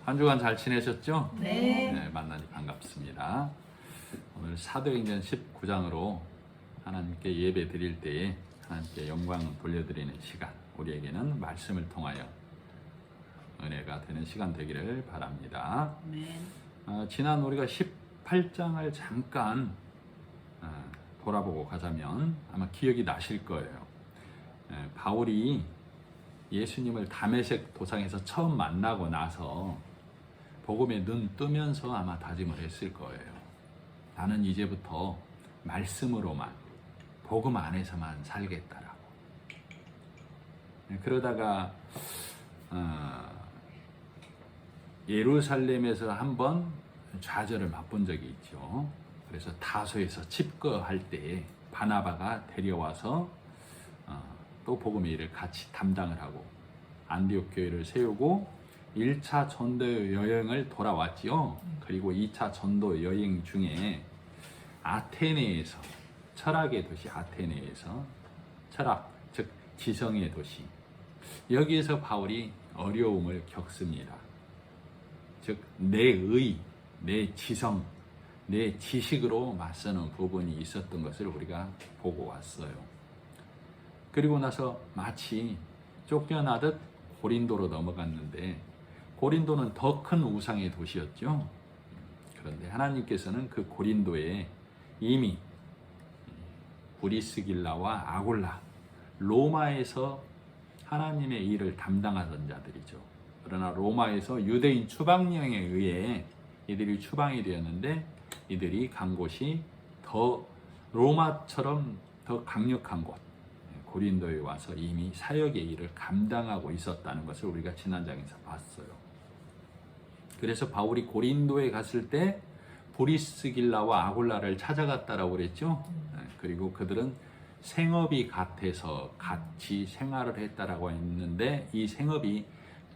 한 주간 잘 지내셨죠? 네. 만나니 반갑습니다. 오늘 사도행전 19장으로 하나님께 예배 드릴 때에 하나님께 영광을 돌려드리는 시간, 우리에게는 말씀을 통하여 은혜가 되는 시간 되기를 바랍니다. 지난 우리가 18장을 잠깐 돌아보고 가자면 아마 기억이 나실 거예요. 바울이 예수님을 다메섹 도상에서 처음 만나고 나서 복음에 눈 뜨면서 아마 다짐을 했을 거예요. 나는 이제부터 말씀으로만, 복음 안에서만 살겠다라고. 그러다가 예루살렘에서 한번 좌절을 맛본 적이 있죠. 그래서 다소에서 칩거할 때 바나바가 데려와서 또 복음의 일을 같이 담당을 하고 안디옥 교회를 세우고 1차 전도 여행을 돌아왔지요. 그리고 2차 전도 여행 중에 아테네에서, 철학의 도시 아테네에서, 철학 즉 지성의 도시, 여기에서 바울이 어려움을 겪습니다. 즉 내 의, 내 지성, 내 지식으로 맞서는 부분이 있었던 것을 우리가 보고 왔어요. 그리고 나서 마치 쫓겨나듯 고린도로 넘어갔는데, 고린도는 더 큰 우상의 도시였죠. 그런데 하나님께서는 그 고린도에 이미 브리스길라와 아굴라, 로마에서 하나님의 일을 담당하던 자들이죠. 그러나 로마에서 유대인 추방령에 의해 이들이 추방이 되었는데, 이들이 간 곳이 더 로마처럼 더 강력한 곳, 고린도에 와서 이미 사역의 일을 감당하고 있었다는 것을 우리가 지난 장에서 봤어요. 그래서 바울이 고린도에 갔을 때 브리스길라와 아굴라를 찾아갔다라고 그랬죠. 그리고 그들은 생업이 같아서 같이 생활을 했다라고 했는데, 이 생업이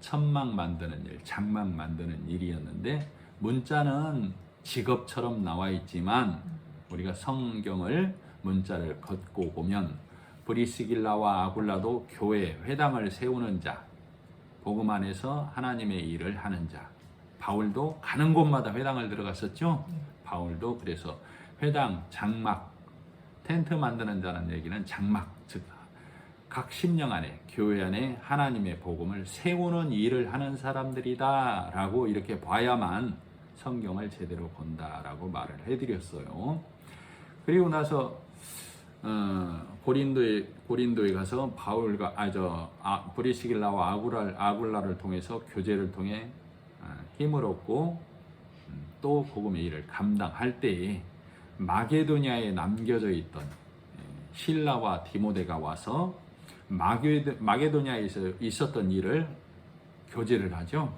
천막 만드는 일, 장막 만드는 일이었는데, 문자는 직업처럼 나와 있지만 우리가 성경을 문자를 걷고 보면 브리스길라와 아굴라도 교회, 회당을 세우는 자, 복음 안에서 하나님의 일을 하는 자. 바울도 가는 곳마다 회당을 들어갔었죠. 바울도 그래서 회당, 장막, 텐트 만드는 자는 얘기는 장막, 즉 각 심령 안에, 교회 안에 하나님의 복음을 세우는 일을 하는 사람들이다 라고 이렇게 봐야만 성경을 제대로 본다라고 말을 해드렸어요. 그리고 나서 고린도에 가서 바울과 브리스길라와 아굴라를 통해서 교제를 통해 힘을 얻고 또 복음의 일을 감당할 때에 마게도냐에 남겨져 있던 실라와 디모데가 와서 마게도냐에서 있었던 일을 교제를 하죠.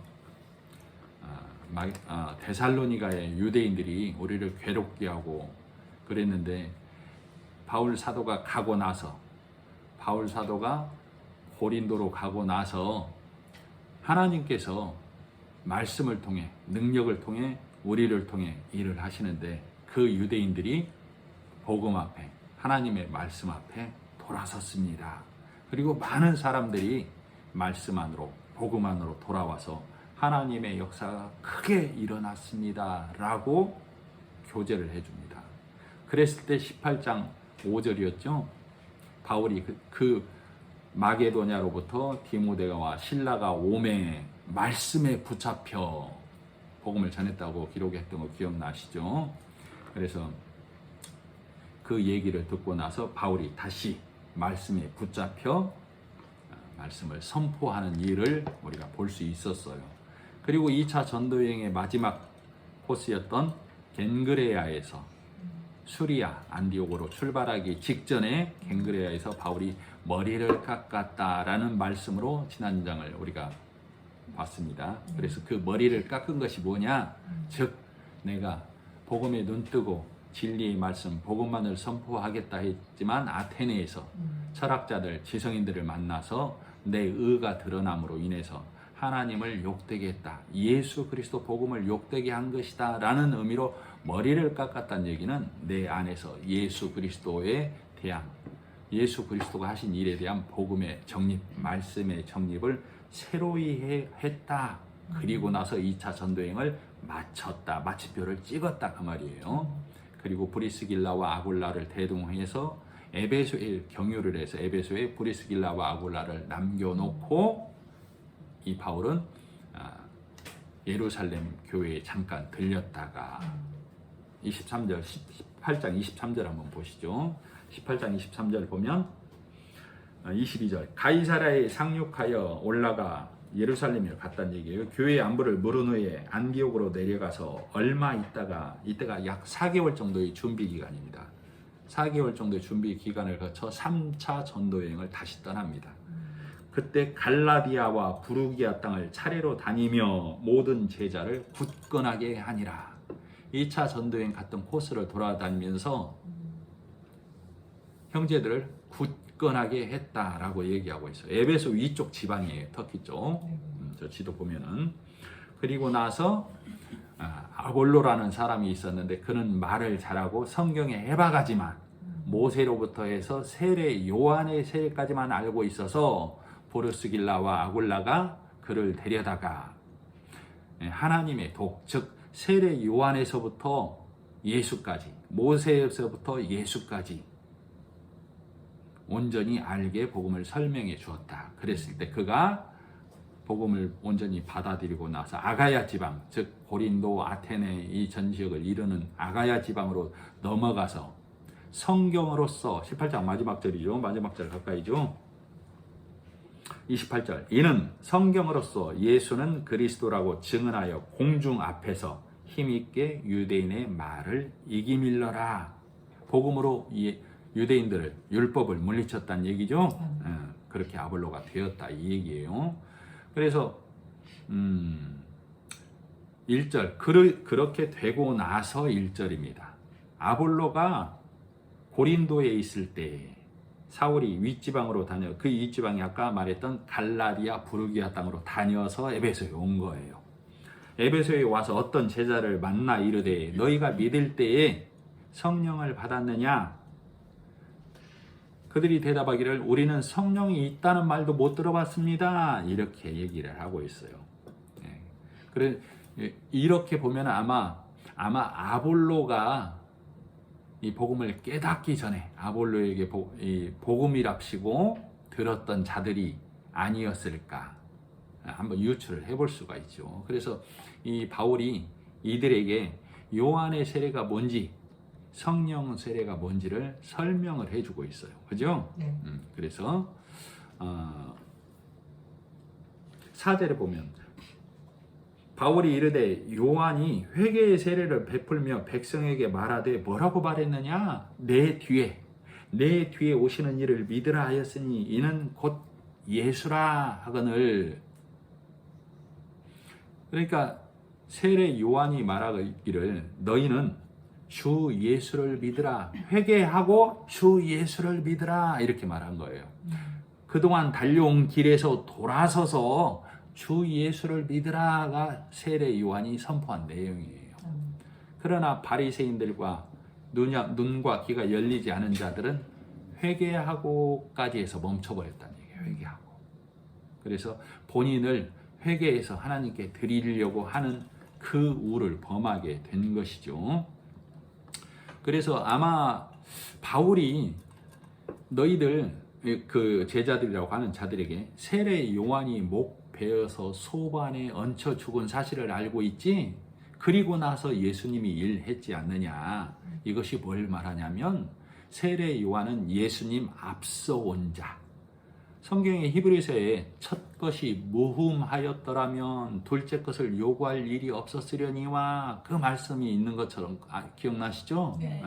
데살로니가의 유대인들이 우리를 괴롭게 하고 그랬는데, 바울 사도가 고린도로 가고 나서 하나님께서 말씀을 통해, 능력을 통해, 우리를 통해 일을 하시는데, 그 유대인들이 복음 앞에, 하나님의 말씀 앞에 돌아섰습니다. 그리고 많은 사람들이 말씀 안으로, 복음 안으로 돌아와서 하나님의 역사가 크게 일어났습니다 라고 교제를 해줍니다. 그랬을 때 18장 5절이었죠. 바울이 그 마게도냐로부터 디모데와 실라가 오매 말씀에 붙잡혀 복음을 전했다고 기록했던 거 기억나시죠? 그래서 그 얘기를 듣고 나서 바울이 다시 말씀에 붙잡혀 말씀을 선포하는 일을 우리가 볼 수 있었어요. 그리고 2차 전도여행의 마지막 코스였던 겐그레아에서 수리아, 안디옥으로 출발하기 직전에 겐그레아에서 바울이 머리를 깎았다라는 말씀으로 지난 장을 우리가 봤습니다. 그래서 그 머리를 깎은 것이 뭐냐? 즉 내가 복음에 눈뜨고 진리의 말씀, 복음만을 선포하겠다 했지만 아테네에서 철학자들, 지성인들을 만나서 내 의가 드러남으로 인해서 하나님을 욕되게 했다, 예수 그리스도 복음을 욕되게 한 것이다 라는 의미로 머리를 깎았다는 얘기는 내 안에서 예수 그리스도에 대한, 예수 그리스도가 하신 일에 대한 복음의 정립, 말씀의 정립을 새로이 했다 그리고 나서 2차 전도행을 마쳤다. 마침표를 찍었다 그 말이에요. 그리고 브리스길라와 아굴라를 대동해서 에베소에 경유를 해서 에베소에 브리스길라와 아굴라를 남겨놓고 이 바울은 예루살렘 교회에 잠깐 들렸다가 18장 23절 한번 보시죠. 18장 23절 보면 22절 가이사랴에 상륙하여 올라가 예루살렘에 갔다는 얘기예요. 교회 안부를 물은 후에 안디옥으로 내려가서 얼마 있다가 이때가 약 4개월 정도의 준비 기간입니다. 4개월 정도의 준비 기간을 거쳐 3차 전도여행을 다시 떠납니다. 그때 갈라디아와 부르기아 땅을 차례로 다니며 모든 제자를 굳건하게 하니라. 2차 전도여행 갔던 코스를 돌아다니면서 형제들을 굳건하게 했다라고 얘기하고 있어요. 에베소 위쪽 지방이에요. 터키 쪽. 저 지도 보면은. 그리고 나서 아볼로라는 사람이 있었는데 그는 말을 잘하고 성경에 해박하지만 모세로부터 해서 세례 요한의 세례까지만 알고 있어서 보르스길라와 아굴라가 그를 데려다가 하나님의 독, 즉 세례 요한에서부터 예수까지, 모세에서부터 예수까지 온전히 알게 복음을 설명해 주었다. 그랬을 때 그가 복음을 온전히 받아들이고 나서 아가야 지방, 즉 고린도, 아테네 이 전 지역을 이루는 아가야 지방으로 넘어가서 성경으로서 18장 마지막 절이죠. 마지막 절 가까이죠. 28절 이는 성경으로서 예수는 그리스도라고 증언하여 공중 앞에서 힘있게 유대인의 말을 이기밀러라. 복음으로 유대인들을 율법을 물리쳤다는 얘기죠. 그렇게 아볼로가 되었다 이 얘기예요. 그래서 1절 그렇게 되고 나서 1절입니다. 아볼로가 고린도에 있을 때 사울이 윗지방으로 다녀 그 윗지방이 아까 말했던 갈라디아 부르기아 땅으로 다녀서 에베소에 온 거예요. 에베소에 와서 어떤 제자를 만나 이르되 너희가 믿을 때에 성령을 받았느냐? 그들이 대답하기를 우리는 성령이 있다는 말도 못 들어봤습니다. 이렇게 얘기를 하고 있어요. 그래 이렇게 보면 아마 아볼로가 이 복음을 깨닫기 전에 아볼로에게 복음이랍시고 들었던 자들이 아니었을까 한번 유추를 해볼 수가 있죠. 그래서 이 바울이 이들에게 요한의 세례가 뭔지 성령 세례가 뭔지를 설명을 해주고 있어요. 그죠? 네. 그래서 4절에 보면 바울이 이르되 요한이 회개의 세례를 베풀며 백성에게 말하되 뭐라고 말했느냐? 내 뒤에 오시는 이를 믿으라 하였으니 이는 곧 예수라 하거늘. 그러니까 세례 요한이 말하기를 너희는 주 예수를 믿으라. 회개하고 주 예수를 믿으라. 이렇게 말한 거예요. 그동안 달려온 길에서 돌아서서 주 예수를 믿으라가 세례 요한이 선포한 내용이에요. 그러나 바리새인들과 눈과 귀가 열리지 않은 자들은 회개하고까지 해서 멈춰버렸다는 얘기예요. 회개하고. 그래서 본인을 회개해서 하나님께 드리려고 하는 그 우를 범하게 된 것이죠. 그래서 아마 바울이 너희들 그 제자들이라고 하는 자들에게 세례 요한이 목 베어서 소반에 얹혀 죽은 사실을 알고 있지? 그리고 나서 예수님이 일했지 않느냐? 이것이 뭘 말하냐면 세례 요한은 예수님 앞서 온 자. 성경의 히브리서에 첫 것이 무흠하였더라면 둘째 것을 요구할 일이 없었으려니와 그 말씀이 있는 것처럼 기억나시죠? 네.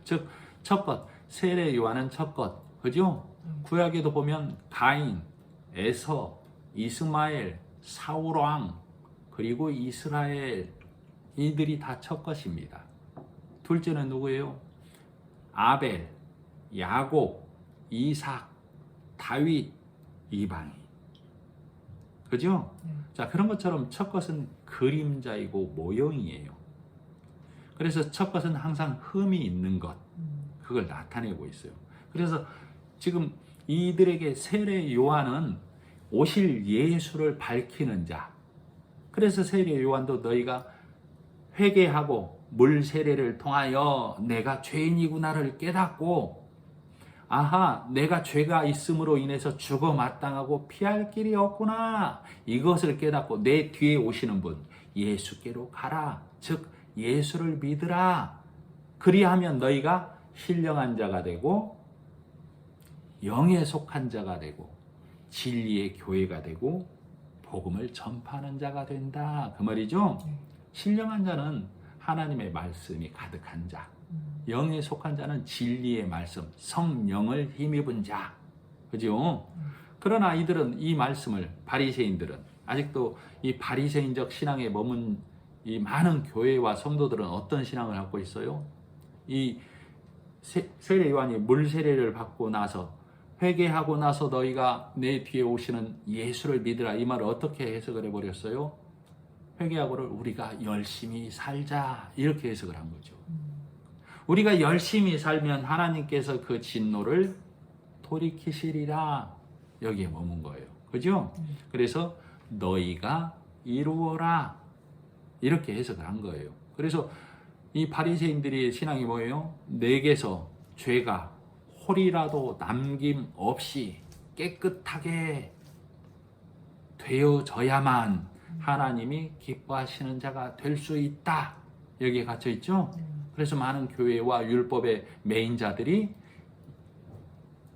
즉 첫 것, 세례 요한은 첫 것, 그죠? 구약에도 보면 가인, 에서, 이스마엘, 사울왕, 그리고 이스라엘 이들이 다 첫 것입니다. 둘째는 누구예요? 아벨, 야곱, 이삭, 다윗, 이방인. 그죠? 자, 그런 것처럼 첫 것은 그림자이고 모형이에요. 그래서 첫 것은 항상 흠이 있는 것, 그걸 나타내고 있어요. 그래서 지금 이들에게 세례 요한은 오실 예수를 밝히는 자, 그래서 세례 요한도 너희가 회개하고 물 세례를 통하여 내가 죄인이구나를 깨닫고, 아하, 내가 죄가 있음으로 인해서 죽어 마땅하고 피할 길이 없구나, 이것을 깨닫고 내 뒤에 오시는 분 예수께로 가라, 즉 예수를 믿으라. 그리하면 너희가 신령한 자가 되고 영에 속한 자가 되고 진리의 교회가 되고 복음을 전파하는 자가 된다, 그 말이죠. 신령한 자는 하나님의 말씀이 가득한 자, 영에 속한 자는 진리의 말씀, 성령을 힘입은 자, 그죠? 그러나 이들은 이 말씀을, 바리새인들은 아직도 이 바리새인적 신앙에 머문 이 많은 교회와 성도들은 어떤 신앙을 갖고 있어요? 이 세례 요한이 물 세례를 받고 나서 회개하고 나서 너희가 내 뒤에 오시는 예수를 믿으라, 이 말을 어떻게 해석을 해버렸어요? 회개하고를 우리가 열심히 살자, 이렇게 해석을 한 거죠. 우리가 열심히 살면 하나님께서 그 진노를 돌이키시리라, 여기에 머문 거예요. 그죠? 그래서 너희가 이루어라, 이렇게 해석을 한 거예요. 그래서 이 바리새인들의 신앙이 뭐예요? 내게서 죄가 홀이라도 남김없이 깨끗하게 되어져야만 하나님이 기뻐하시는 자가 될 수 있다, 여기에 갇혀 있죠. 그래서 많은 교회와 율법의 메인자들이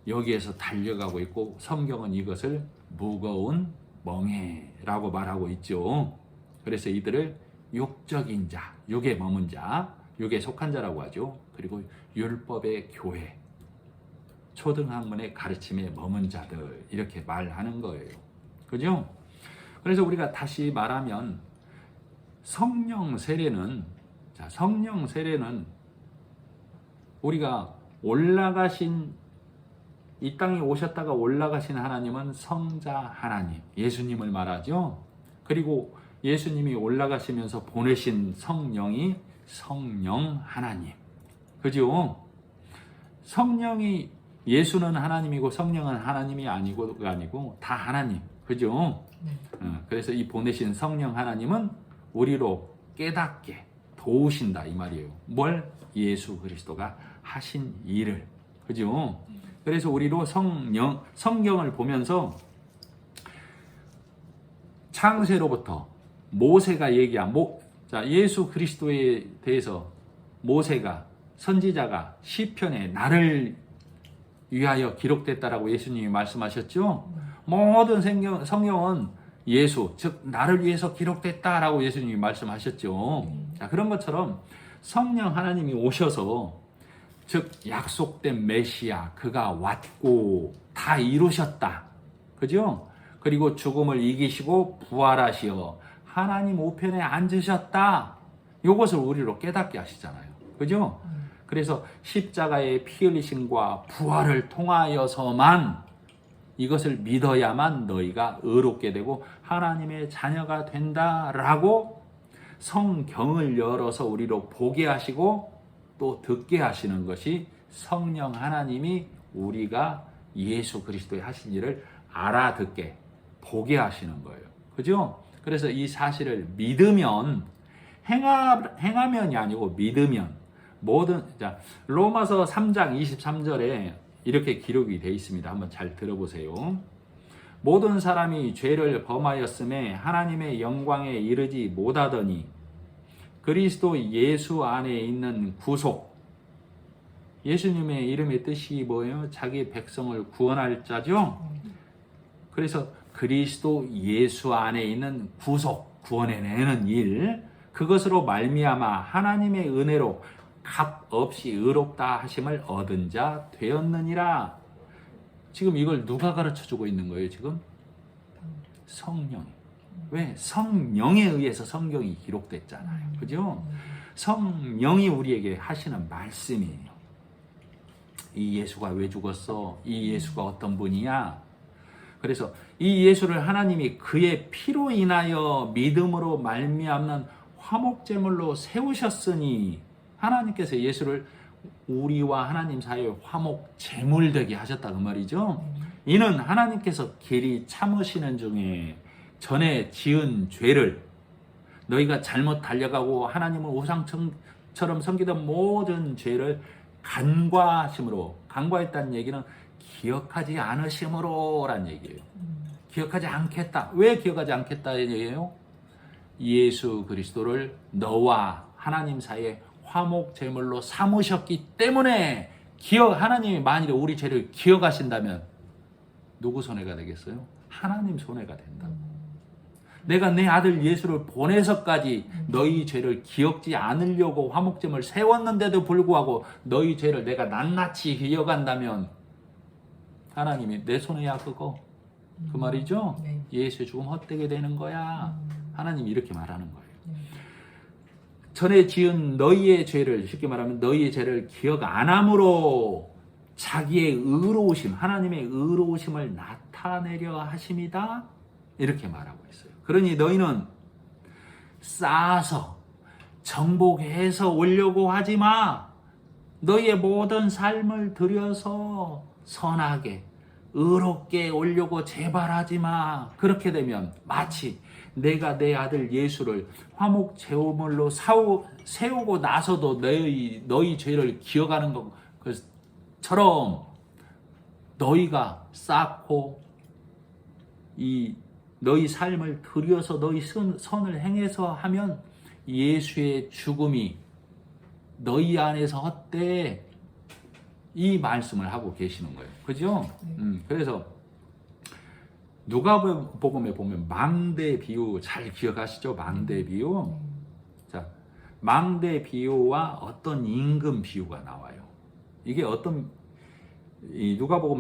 여기에서 달려가고 있고, 성경은 이것을 무거운 멍에라고 말하고 있죠. 그래서 이들을 육적인 자, 육에 머문 자, 육에 속한 자라고 하죠. 그리고 율법의 교회, 초등학문의 가르침에 머문 자들, 이렇게 말하는 거예요. 그죠? 그래서 우리가 다시 말하면 성령 세례는, 자, 성령 세례는 우리가 올라가신, 이 땅에 오셨다가 올라가신 하나님은 성자 하나님, 예수님을 말하죠. 그리고 예수님이 올라가시면서 보내신 성령이 성령 하나님, 그죠? 성령이, 예수는 하나님이고 성령은 하나님이 아니고 다 하나님, 그죠? 그래서 이 보내신 성령 하나님은 우리로 깨닫게 도우신다, 이 말이에요. 뭘? 예수 그리스도가 하신 일을, 그죠? 그래서 우리로 성경을 보면서 창세로부터 모세가 얘기한 자, 예수 그리스도에 대해서 모세가, 선지자가 시편에 나를 위하여 기록됐다라고 예수님이 말씀하셨죠. 모든 성경은 예수, 즉 나를 위해서 기록됐다라고 예수님이 말씀하셨죠. 자, 그런 것처럼 성령 하나님이 오셔서, 즉 약속된 메시아, 그가 왔고 다 이루셨다, 그죠? 그리고 죽음을 이기시고 부활하시어 하나님 우편에 앉으셨다, 이것을 우리로 깨닫게 하시잖아요, 그죠? 그래서 십자가의 피 흘리심과 부활을 통하여서만, 이것을 믿어야만 너희가 의롭게 되고 하나님의 자녀가 된다라고 성경을 열어서 우리로 보게 하시고 또 듣게 하시는 것이 성령 하나님이 우리가 예수 그리스도의 하신 일을 알아듣게 보게 하시는 거예요, 그죠? 그래서 이 사실을 믿으면, 행하면이 아니고 믿으면, 자, 로마서 3장 23절에 이렇게 기록이 되어 있습니다. 한번 잘 들어보세요. 모든 사람이 죄를 범하였음에 하나님의 영광에 이르지 못하더니 그리스도 예수 안에 있는 구속, 예수님의 이름의 뜻이 뭐예요? 자기 백성을 구원할 자죠. 그래서 그리스도 예수 안에 있는 구속, 구원해내는 일, 그것으로 말미암아 하나님의 은혜로 값 없이 의롭다 하심을 얻은 자 되었느니라. 지금 이걸 누가 가르쳐주고 있는 거예요, 지금? 성령이. 왜? 성령에 의해서 성경이 기록됐잖아요, 그죠? 성령이 우리에게 하시는 말씀이에요. 이 예수가 왜 죽었어? 이 예수가 어떤 분이야? 그래서 이 예수를 하나님이 그의 피로 인하여 믿음으로 말미암는 화목제물로 세우셨으니, 하나님께서 예수를 우리와 하나님 사이의 화목제물 되게 하셨다, 그 말이죠. 이는 하나님께서 길이 참으시는 중에 전에 지은 죄를 너희가 잘못 달려가고 하나님을 우상처럼 섬기던 모든 죄를 간과하심으로, 간과했다는 얘기는 기억하지 않으심으로란 얘기예요. 기억하지 않겠다. 왜 기억하지 않겠다는 얘기예요? 예수 그리스도를 너와 하나님 사이에 화목 제물로 삼으셨기 때문에 하나님이 만일에 우리 죄를 기억하신다면 누구 손해가 되겠어요? 하나님 손해가 된다. 내가 내 아들 예수를 보내서까지 너희 죄를 기억지 않으려고 화목제물을 세웠는데도 불구하고 너희 죄를 내가 낱낱이 기억한다면 하나님이 내 손해야 그거. 그 말이죠? 네. 예수의 죽음 헛되게 되는 거야. 하나님이 이렇게 말하는 거예요. 네. 전에 지은 너희의 죄를, 쉽게 말하면 너희의 죄를 기억 안 함으로 자기의 의로우심, 하나님의 의로우심을 나타내려 하심이다. 이렇게 말하고 있어요. 그러니 너희는 쌓아서 정복해서 오려고 하지 마. 너희의 모든 삶을 들여서 선하게 의롭게 오려고 제발 하지 마. 그렇게 되면 마치 내가 내 아들 예수를 화목 제물로 세우고 나서도 너희 죄를 기억하는 것처럼 너희가 쌓고 너희 삶을 들여서 너희 선을 행해서 하면 예수의 죽음이 너희 안에서 헛되이 말씀을 하고 계시는 거예요. 그죠? 그래서 누가복음에 보면 망대 비유 잘 기억하시죠? 망대 비유. 자, 망대 비유와 어떤 임금 비유가 나와요. 이게 누가복음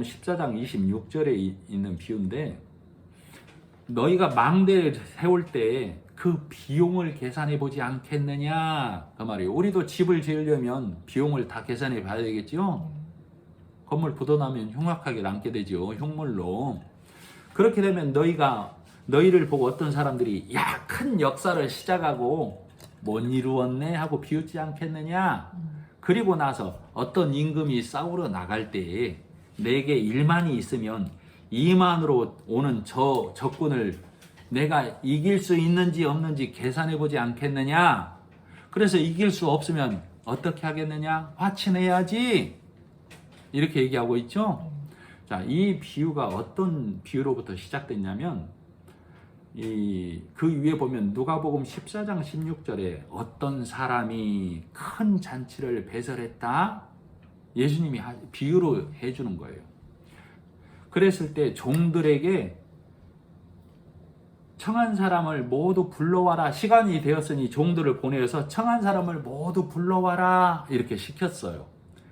14장 26절에 있는 비유인데 너희가 망대를 세울 때 그 비용을 계산해 보지 않겠느냐 그 말이에요. 우리도 집을 지으려면 비용을 다 계산해 봐야 되겠죠. 건물 부도나면 흉악하게 남게 되죠. 흉물로. 그렇게 되면 너희를 보고 어떤 사람들이 야, 큰 역사를 시작하고 못 이루었네 하고 비웃지 않겠느냐. 그리고 나서 어떤 임금이 싸우러 나갈 때 내게 1만이 있으면 2만으로 오는 저 적군을 내가 이길 수 있는지 없는지 계산해 보지 않겠느냐. 그래서 이길 수 없으면 어떻게 하겠느냐? 화친해야지. 이렇게 얘기하고 있죠. 자, 이 비유가 어떤 비유로부터 시작됐냐면 그 위에 보면 누가복음 14장 16절에 어떤 사람이 큰 잔치를 배설했다. 예수님이 비유로 해주는 거예요. 그랬을 때 종들에게 청한 사람을 모두 불러와라. 시간이 되었으니 종들을 보내서 청한 사람을 모두 불러와라. 이렇게 시켰어요.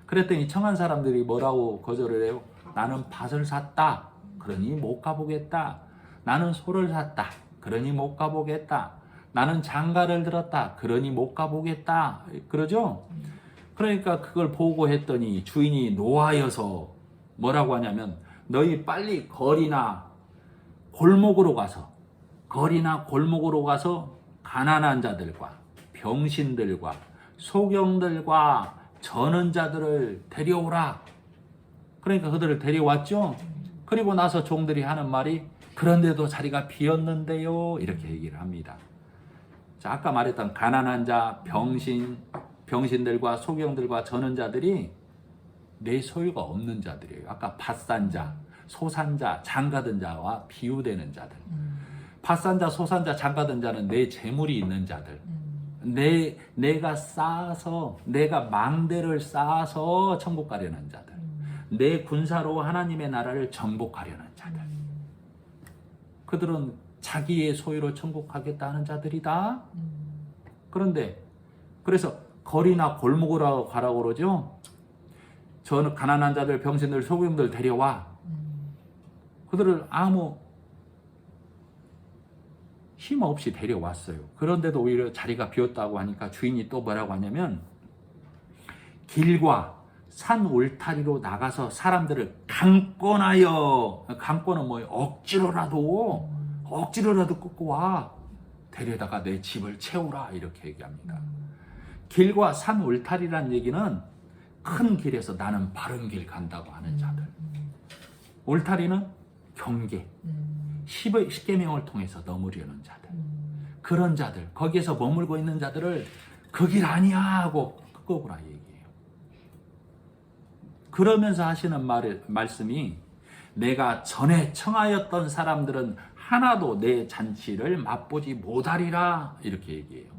그랬더니 청한 사람들이 뭐라고 거절을 해요? 나는 밭을 샀다. 그러니 못 가보겠다. 나는 소를 샀다. 그러니 못 가보겠다. 나는 장가를 들었다. 그러니 못 가보겠다. 그러죠? 그러니까 그걸 보고 했더니 주인이 노하여서 뭐라고 하냐면 너희 빨리 거리나 골목으로 가서 가난한 자들과 병신들과 소경들과 저는 자들을 데려오라. 그러니까 그들을 데려왔죠. 그리고 나서 종들이 하는 말이 그런데도 자리가 비었는데요. 이렇게 얘기를 합니다. 자, 아까 말했던 가난한 자, 병신들과 소경들과 저는 자들이 내 소유가 없는 자들이에요. 아까 밭산 자, 소산 자, 장가든 자와 비유되는 자들. 밭산 자, 소산 자, 장가든 자는 내 재물이 있는 자들. 내가 망대를 쌓아서 천국 가려는 자들. 내 군사로 하나님의 나라를 정복하려는 자들. 그들은 자기의 소유로 천국 가겠다는 자들이다. 그런데 그래서 거리나 골목으로 가라고 그러죠. 저는 가난한 자들, 병신들, 소경들 데려와. 그들을 아무 힘 없이 데려왔어요. 그런데도 오히려 자리가 비었다고 하니까 주인이 또 뭐라고 하냐면 길과 산 울타리로 나가서 사람들을 강권하여, 강권은 뭐예요? 억지로라도 끌고 와. 데려다가 내 집을 채우라. 이렇게 얘기합니다. 길과 산 울타리란 얘기는 큰 길에서 나는 바른 길 간다고 하는 자들. 울타리는 경계. 십계명을 통해서 넘으려는 자들. 그런 자들, 거기에서 머물고 있는 자들을 그 길 아니야 하고 끄고라 얘기해요. 그러면서 하시는 말씀이 내가 전에 청하였던 사람들은 하나도 내 잔치를 맛보지 못하리라 이렇게 얘기해요.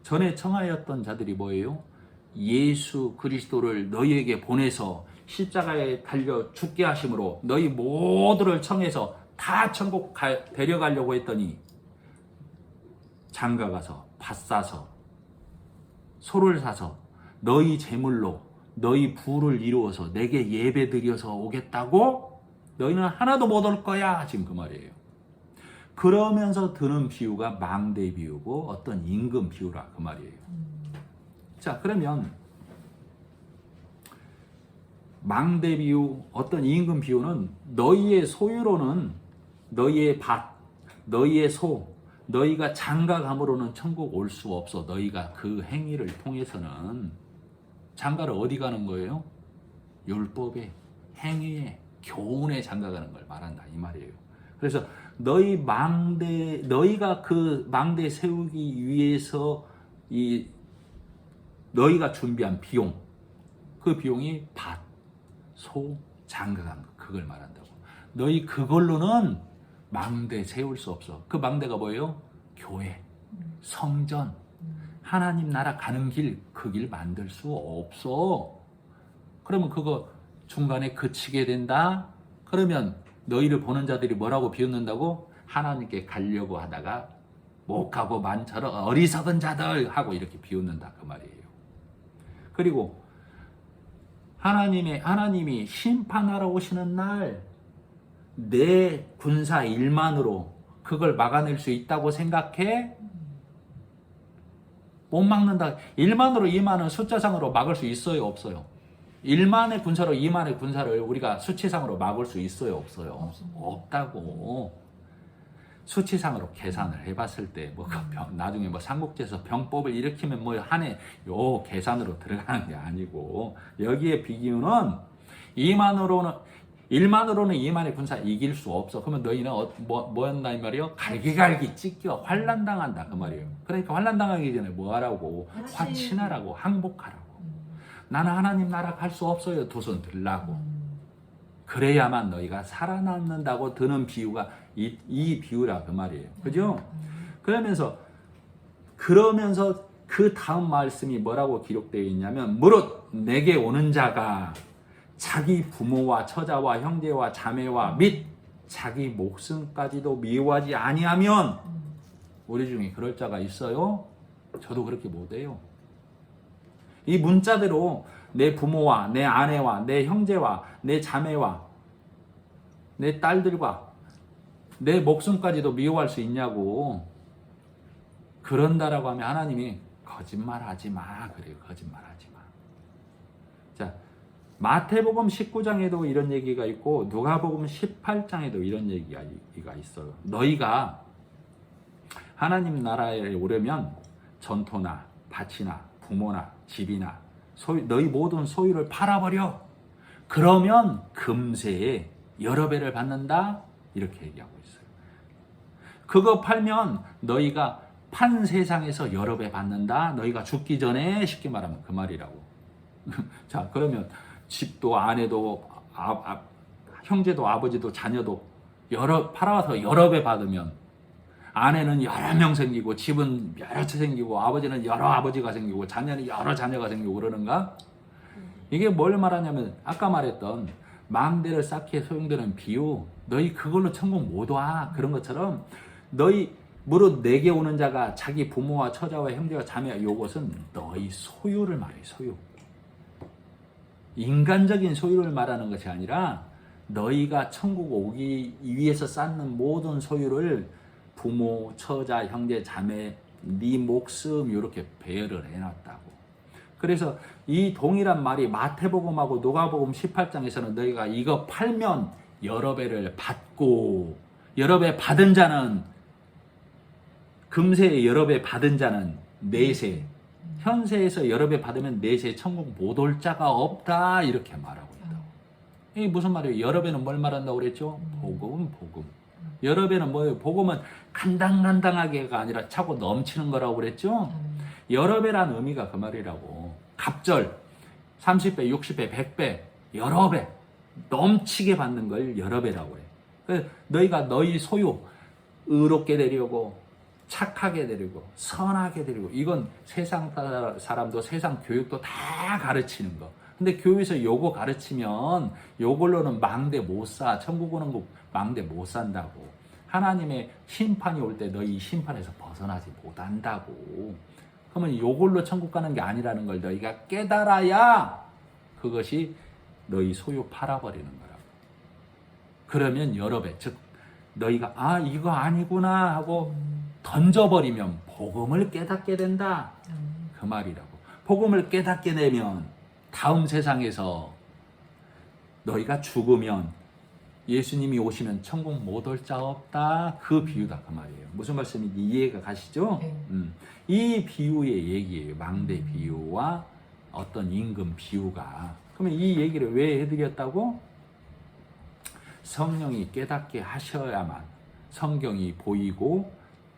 전에 청하였던 자들이 뭐예요? 예수 그리스도를 너희에게 보내서 십자가에 달려 죽게 하심으로 너희 모두를 청해서 다 천국 데려가려고 했더니 장가 가서 밭 사서 소를 사서 너희 재물로 너희 부를 이루어서 내게 예배 드려서 오겠다고? 너희는 하나도 못 올 거야 지금 그 말이에요. 그러면서 드는 비유가 망대 비유고 어떤 임금 비유라 그 말이에요. 자, 그러면 망대 비유, 어떤 임금 비유는 너희의 소유로는 너희의 밭, 너희의 소, 너희가 장가감으로는 천국 올 수 없어. 너희가 그 행위를 통해서는 장가를 어디 가는 거예요? 율법의 행위에 교훈에 장가가는 걸 말한다 이 말이에요. 그래서 너희가 그 망대 세우기 위해서 너희가 준비한 비용, 그 비용이 밭, 소, 장가간 거 그걸 말한다고. 너희 그걸로는 망대 세울 수 없어. 그 망대가 뭐예요? 교회, 성전, 하나님 나라 가는 길, 그 길 만들 수 없어. 그러면 그거 중간에 그치게 된다? 그러면 너희를 보는 자들이 뭐라고 비웃는다고? 하나님께 가려고 하다가 못 가고 만처럼 어리석은 자들 하고 이렇게 비웃는다 그 말이에요. 그리고 하나님이 심판하러 오시는 날 내 군사 일만으로 그걸 막아낼 수 있다고 생각해? 못 막는다. 1만으로 2만은 숫자상으로 막을 수 있어요? 없어요? 1만의 군사로 2만의 군사를 우리가 수치상으로 막을 수 있어요? 없어요? 없습니다. 없다고. 수치상으로 계산을 해봤을 때 나중에 삼국지에서 병법을 일으키면 한 해 요 계산으로 들어가는 게 아니고 여기에 비기우는 1만으로는 2만의 군사 이길 수 없어. 그러면 너희는 뭐였나 이 말이요? 갈기갈기 찢겨 환난당한다 그 말이에요. 그러니까 환난당하기 전에 뭐 하라고? 화친하라고, 항복하라고. 나는 하나님 나라 갈 수 없어요. 두 손 들라고. 그래야만 너희가 살아남는다고 드는 비유가 이 비유라 그 말이에요. 그죠? 그러면서 그 다음 말씀이 뭐라고 기록되어 있냐면 무릇 내게 오는 자가 자기 부모와 처자와 형제와 자매와 및 자기 목숨까지도 미워하지 아니하면 우리 중에 그럴 자가 있어요? 저도 그렇게 못해요. 이 문자대로 내 부모와 내 아내와 내 형제와 내 자매와 내 딸들과 내 목숨까지도 미워할 수 있냐고. 그런다라고 하면 하나님이 거짓말하지 마 그래요. 거짓말하지 마. 자, 마태복음 19장에도 이런 얘기가 있고 누가복음 18장에도 이런 얘기가 있어요. 너희가 하나님 나라에 오려면 전토나 밭이나 부모나 집이나 너희 모든 소유를 팔아버려. 그러면 금세에 여러 배를 받는다. 이렇게 얘기하고 있어요. 그거 팔면 너희가 판 세상에서 여러 배 받는다. 너희가 죽기 전에 쉽게 말하면 그 말이라고. 자, 그러면 집도 아내도 형제도 아버지도 자녀도 팔아서 여러 배 받으면 아내는 여러 명 생기고 집은 여러 채 생기고 아버지는 여러 아버지가 생기고 자녀는 여러 자녀가 생기고 그러는가? 이게 뭘 말하냐면 아까 말했던 망대를 쌓기에 소용되는 비유, 너희 그걸로 천국 못 와. 그런 것처럼 너희 무릇 내게 오는 자가 자기 부모와 처자와 형제와 자매와 요것은 너희 소유를 말해요. 소유. 인간적인 소유를 말하는 것이 아니라 너희가 천국 오기 위해서 쌓는 모든 소유를 부모, 처자, 형제, 자매, 네 목숨 이렇게 배열을 해놨다고. 그래서 이 동일한 말이 마태복음하고 누가복음 18장에서는 너희가 이거 팔면 여러 배를 받고 여러 배 받은 자는 금세에 여러 배 받은 자는 내세 현세에서 여러 배 받으면 내세 천국 못 올 자가 없다 이렇게 말하고 있다고. 이게 무슨 말이에요? 여러 배는 뭘 말한다고 그랬죠? 복음. 여러 배는 뭐예요? 복음은 간당간당하게가 아니라 차고 넘치는 거라고 그랬죠? 여러 배란 의미가 그 말이라고. 갑절 30배, 60배, 100배, 여러 배 넘치게 받는 걸 여러 배라고 해. 그래서 너희가 너희 소유 의롭게 되려고, 착하게 되려고, 선하게 되려고, 이건 세상 사람도 세상 교육도 다 가르치는 거. 근데 교회에서 요거 가르치면 요걸로는 망대 못 사. 천국 오는 거 망대 못 산다고. 하나님의 심판이 올 때 너희 이 심판에서 벗어나지 못한다고. 그러면 요걸로 천국 가는 게 아니라는 걸 너희가 깨달아야 그것이 너희 소유 팔아버리는 거라고. 그러면 여러 배, 즉 너희가 아 이거 아니구나 하고 던져버리면 복음을 깨닫게 된다. 그 말이라고. 복음을 깨닫게 되면 다음 세상에서 너희가 죽으면 예수님이 오시면 천국 못 올 자 없다. 그 비유다 그 말이에요. 무슨 말씀인지 이해가 가시죠? 이 비유의 얘기예요. 망대 비유와 어떤 임금 비유가. 그러면 이 얘기를 왜 해드렸다고? 성령이 깨닫게 하셔야만 성경이 보이고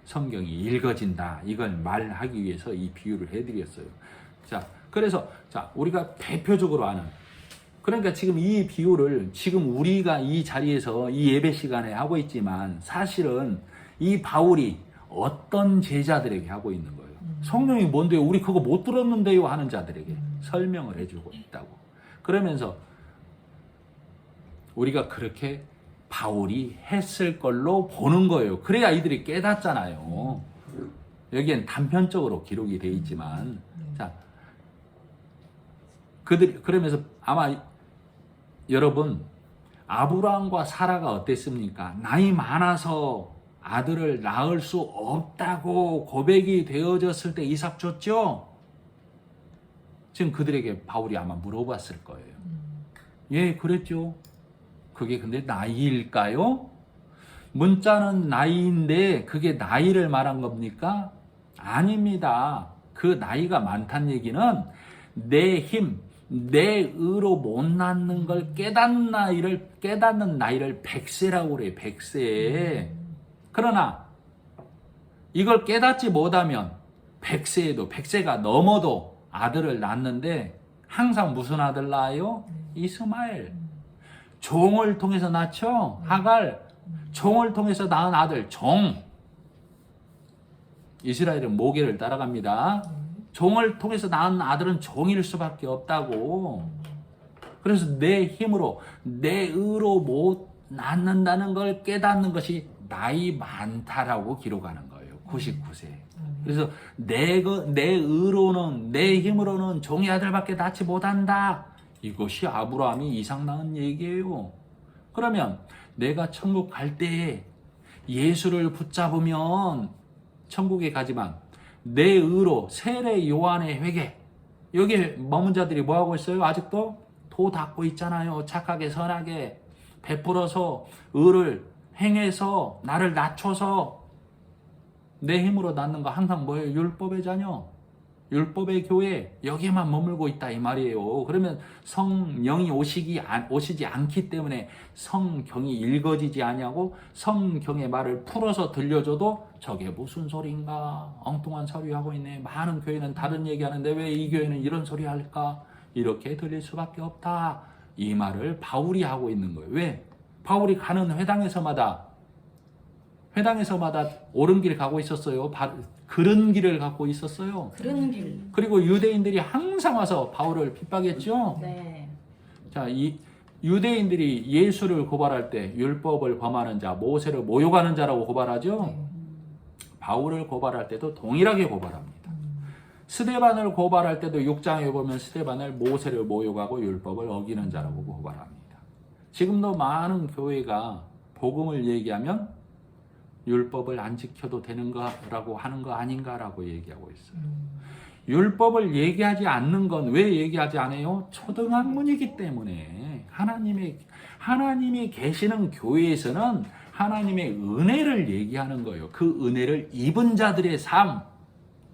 성경이 읽어진다. 이걸 말하기 위해서 이 비유를 해드렸어요. 자, 그래서 우리가 대표적으로 아는, 그러니까 지금 이 비유를 지금 우리가 이 자리에서 이 예배 시간에 하고 있지만 사실은 이 바울이 어떤 제자들에게 하고 있는 거예요. 성령이 뭔데요? 우리 그거 못 들었는데요 하는 자들에게 설명을 해주고 있다고. 그러면서 우리가 그렇게 바울이 했을 걸로 보는 거예요. 그래야 이들이 깨닫잖아요. 여기엔 단편적으로 기록이 되어 있지만, 자, 그러면서 아마 여러분, 아브라함과 사라가 어땠습니까? 나이 많아서 아들을 낳을 수 없다고 고백이 되어졌을 때 이삭 줬죠? 지금 그들에게 바울이 아마 물어봤을 거예요. 예, 그랬죠. 그게 근데 나이일까요? 문자는 나이인데 그게 나이를 말한 겁니까? 아닙니다. 그 나이가 많다는 얘기는 내 힘, 내 의로 못 낳는 걸 깨닫는 나이를 100세라고 그래요. 100세. 그러나 이걸 깨닫지 못하면 100세에도 100세가 넘어도 아들을 낳는데 항상 무슨 아들 낳아요? 이스마엘. 종을 통해서 낳죠. 하갈. 종을 통해서 낳은 아들 종. 이스라엘은 모계를 따라갑니다. 종을 통해서 낳은 아들은 종일 수밖에 없다고. 그래서 내 힘으로 내 의로 못 낳는다는 걸 깨닫는 것이 나이 많다라고 기록하는 거예요. 99세. 그래서 내 의로는, 내 힘으로는 종의 아들밖에 낳지 못한다. 이것이 아브라함이 이삭 낳은 얘기예요. 그러면 내가 천국 갈 때에 예수를 붙잡으면 천국에 가지만 내 의로 세례 요한의 회개, 여기 머문 자들이 뭐하고 있어요? 아직도 도 닦고 있잖아요. 착하게 선하게 베풀어서 의를 행해서 나를 낮춰서 내 힘으로 낳는 거 항상 뭐예요? 율법의 자녀, 율법의 교회, 여기에만 머물고 있다 이 말이에요. 그러면 성령이 오시지 않기 때문에 성경이 읽어지지 아니하고 성경의 말을 풀어서 들려줘도 저게 무슨 소리인가, 엉뚱한 소리 하고 있네, 많은 교회는 다른 얘기하는데 왜 이 교회는 이런 소리 할까, 이렇게 들릴 수밖에 없다, 이 말을 바울이 하고 있는 거예요. 왜? 바울이 가는 회당에서마다 옳은 길 가고 있었어요. 그런 길을 갖고 있었어요. 그런 길. 그리고 유대인들이 항상 와서 바울을 핍박했죠. 네. 자, 이 유대인들이 예수를 고발할 때 율법을 범하는 자, 모세를 모욕하는 자라고 고발하죠. 바울을 고발할 때도 동일하게 고발합니다. 스데반을 고발할 때도 6장에 보면 스데반을 모세를 모욕하고 율법을 어기는 자라고 고발합니다. 지금도 많은 교회가 복음을 얘기하면 율법을 안 지켜도 되는 거라고 하는 거 아닌가라고 얘기하고 있어요. 율법을 얘기하지 않는 건 왜 얘기하지 않아요? 초등학문이기 때문에. 하나님이 계시는 교회에서는 하나님의 은혜를 얘기하는 거예요. 그 은혜를 입은 자들의 삶,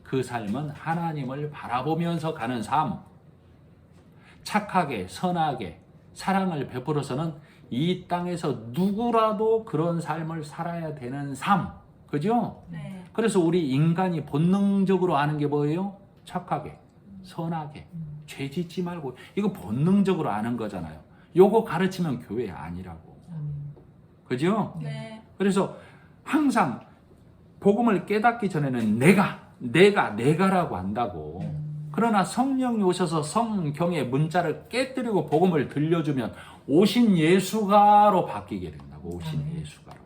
그 삶은 하나님을 바라보면서 가는 삶, 착하게 선하게 사랑을 베풀어서는 이 땅에서 누구라도 그런 삶을 살아야 되는 삶. 그죠? 네. 그래서 우리 인간이 본능적으로 아는 게 뭐예요? 착하게, 선하게, 죄 짓지 말고. 이거 본능적으로 아는 거잖아요. 요거 가르치면 교회 아니라고. 그죠? 네. 그래서 항상 복음을 깨닫기 전에는 내가라고 한다고. 그러나 성령이 오셔서 성경의 문자를 깨뜨리고 복음을 들려주면 오신 예수가로 바뀌게 된다고. 오신 예수가로.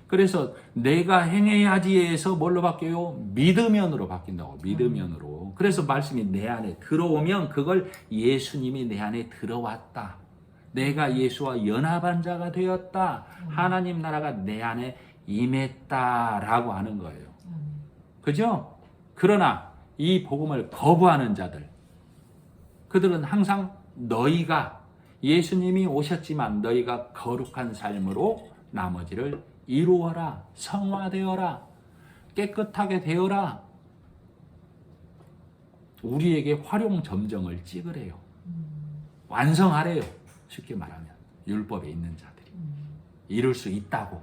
그래서 내가 행해야지에서 뭘로 바뀌어요? 믿으면으로 바뀐다고. 믿으면으로. 그래서 말씀이 내 안에 들어오면 그걸 예수님이 내 안에 들어왔다. 내가 예수와 연합한 자가 되었다. 하나님 나라가 내 안에 임했다라고 하는 거예요. 그죠? 그러나 이 복음을 거부하는 자들, 그들은 항상 너희가 예수님이 오셨지만 너희가 거룩한 삶으로 나머지를 이루어라, 성화되어라, 깨끗하게 되어라. 우리에게 활용점정을 찍으래요. 완성하래요. 쉽게 말하면 율법에 있는 자들이 이룰 수 있다고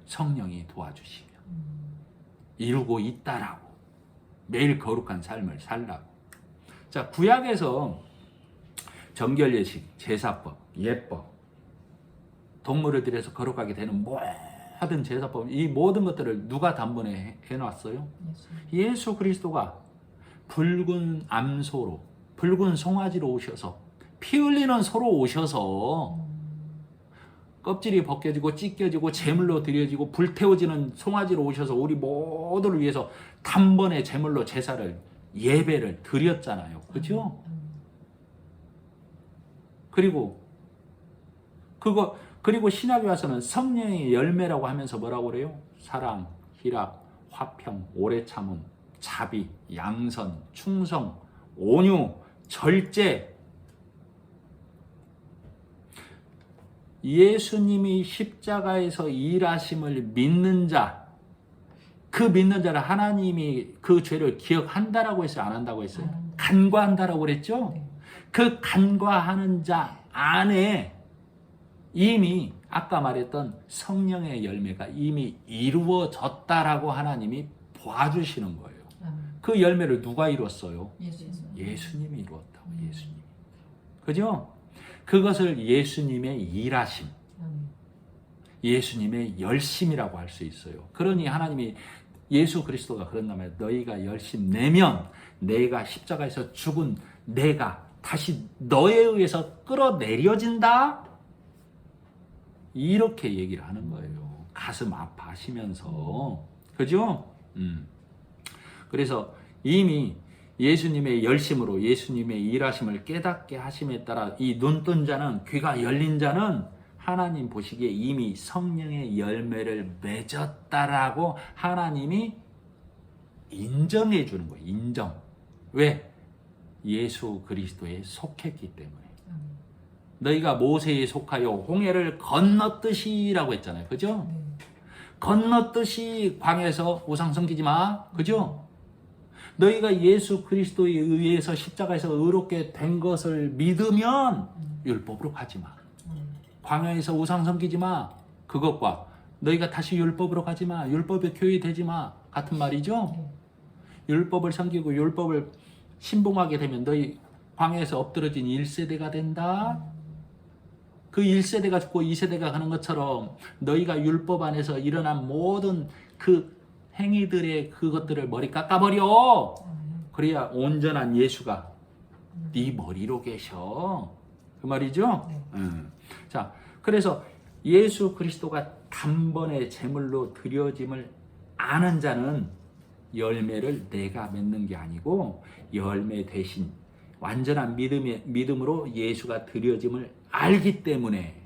성령이 도와주시며 이루고 있다라고 매일 거룩한 삶을 살라고. 자, 구약에서 정결예식, 제사법, 예법, 동물을 들여서 거룩하게 되는 모든 제사법, 이 모든 것들을 누가 단번에 해놨어요? 예수 그리스도가 붉은 암소로, 붉은 송아지로 오셔서, 피 흘리는 소로 오셔서 껍질이 벗겨지고 찢겨지고 제물로 드려지고 불태워지는 송아지로 오셔서 우리 모두를 위해서 단번에 제물로 제사를, 예배를 드렸잖아요. 그죠? 그리고 신약에 와서는 성령의 열매라고 하면서 뭐라고 그래요? 사랑, 희락, 화평, 오래 참음, 자비, 양선, 충성, 온유, 절제. 예수님이 십자가에서 일하심을 믿는 자, 그 믿는 자를 하나님이 그 죄를 기억한다라고 했어요? 안 한다고 했어요? 간과한다라고 그랬죠? 그 간과하는 자 안에 이미 아까 말했던 성령의 열매가 이미 이루어졌다라고 하나님이 봐주시는 거예요. 그 열매를 누가 이뤘어요? 예수님이 이루었다고. 예수님이. 그죠? 그것을 예수님의 일하심, 예수님의 열심이라고 할 수 있어요. 그러니 하나님이 예수 그리스도가 그런다면 너희가 열심 내면 내가 십자가에서 죽은 내가 다시 너에 의해서 끌어내려진다? 이렇게 얘기를 하는 거예요. 가슴 아파하시면서. 그죠? 그래서 이미 예수님의 열심으로 예수님의 일하심을 깨닫게 하심에 따라 이 눈뜬 자는, 귀가 열린 자는 하나님 보시기에 이미 성령의 열매를 맺었다라고 하나님이 인정해 주는 거예요. 인정. 왜? 예수 그리스도에 속했기 때문에. 너희가 모세에 속하여 홍해를 건넜듯이라고 했잖아요. 그죠? 건넜듯이 광야에서 우상 섬기지 마. 그죠? 너희가 예수 그리스도에 의해서 십자가에서 의롭게 된 것을 믿으면 율법으로 가지 마. 광야에서 우상 섬기지 마. 그것과 너희가 다시 율법으로 가지 마. 율법의 교회 되지 마. 같은 말이죠? 율법을 섬기고 율법을 신봉하게 되면 너희 광야에서 엎드러진 1세대가 된다. 그 1세대가 죽고 2세대가 가는 것처럼 너희가 율법 안에서 일어난 모든 그 행위들의 그것들을 머리 깎아버려. 그래야 온전한 예수가 네 머리로 계셔. 그 말이죠? 자, 그래서 예수 그리스도가 단번에 제물로 드려짐을 아는 자는 열매를 내가 맺는 게 아니고 열매 대신 완전한 믿음으로 예수가 드려짐을 알기 때문에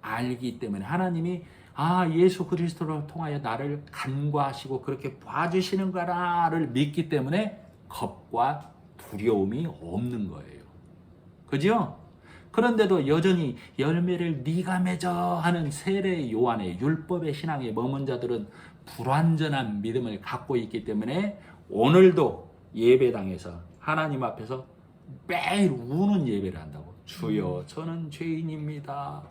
하나님이 예수 그리스도를 통하여 나를 간과하시고 그렇게 봐주시는 거라를 믿기 때문에 겁과 두려움이 없는 거예요. 그죠? 그런데도 여전히 열매를 네가 맺어 하는 세례 요한의 율법의 신앙에 머문 자들은 불완전한 믿음을 갖고 있기 때문에 오늘도 예배당에서 하나님 앞에서 매일 우는 예배를 한다고. 주여 저는 죄인입니다.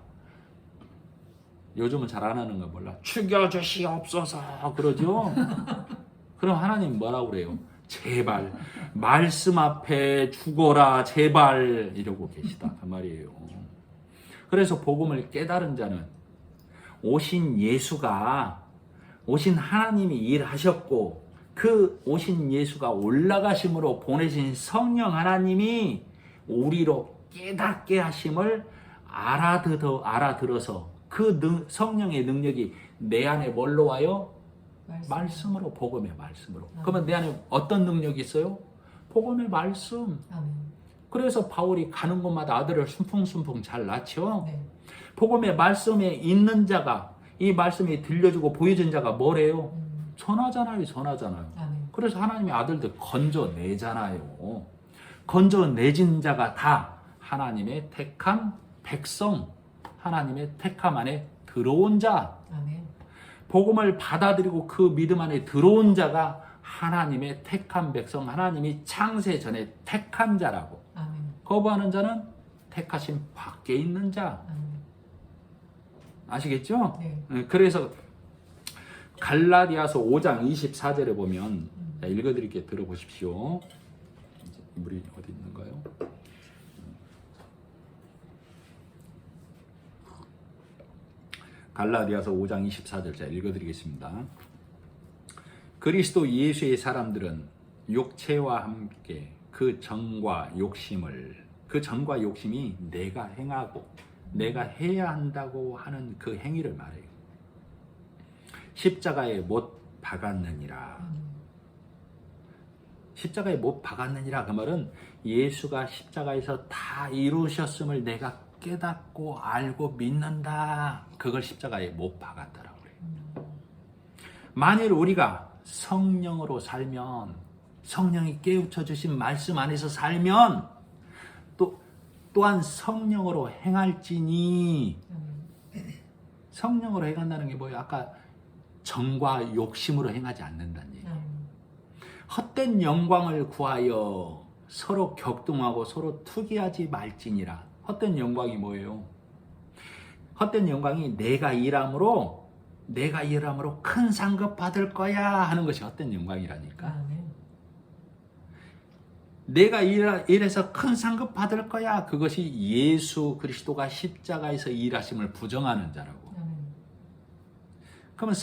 요즘은 잘 안 하는 거 몰라. 죽여주시옵소서 그러죠. 그럼 하나님 뭐라고 그래요? 제발 말씀 앞에 죽어라 제발 이러고 계시다 그 말이에요. 그래서 복음을 깨달은 자는 오신 예수가 오신 하나님이 일하셨고 그 오신 예수가 올라가심으로 보내신 성령 하나님이 우리로 깨닫게 하심을 알아들어서 그 성령의 능력이 내 안에 뭘로 와요? 말씀으로, 복음의 말씀으로. 그러면 내 안에 어떤 능력이 있어요? 복음의 말씀. 그래서 바울이 가는 곳마다 아들을 순풍순풍 잘 낳죠. 네. 복음의 말씀에 있는 자가 이 말씀이 들려주고 보여진 자가 뭐래요? 전하잖아요. 그래서 하나님의 아들들 건져내잖아요. 건져내진 자가 다 하나님의 택한 백성, 하나님의 택함 안에 들어온 자. 아멘. 복음을 받아들이고 그 믿음 안에 들어온 자가 하나님의 택한 백성, 하나님이 창세 전에 택한 자라고. 아멘. 거부하는 자는 택하심 밖에 있는 자. 아멘. 아시겠죠? 네. 그래서 갈라디아서 5장 24절에 보면 자, 읽어드릴게요. 들어보십시오. 물이 어디 있는가요? 갈라디아서 5장 24절 제가 읽어드리겠습니다. 그리스도 예수의 사람들은 육체와 함께 그 정과 욕심이 내가 행하고 내가 해야 한다고 하는 그 행위를 말해요. 십자가에 못 박았느니라. 십자가에 못 박았느니라 그 말은 예수가 십자가에서 다 이루셨음을 내가 깨닫고 알고 믿는다. 그걸 십자가에 못 박았다라고 그래요. 만일 우리가 성령으로 살면, 성령이 깨우쳐 주신 말씀 안에서 살면 또한 성령으로 행할지니. 성령으로 행한다는 게 뭐예요? 아까 정과 욕심으로 행하지 않는다는 얘기예요. 헛된 영광을 구하여 서로 격동하고 서로 투기하지 말지니라. 헛된 영광이 뭐예요? 헛된 영광이 내가 일함으로 큰 상급 받을 거야 하는 것이 헛된 영광이라니까. 내가 일해서 큰 상급 받을 거야. 그것이 예수 그리스도가 십자가에서 일하심을 부정하는 자라고. 그러면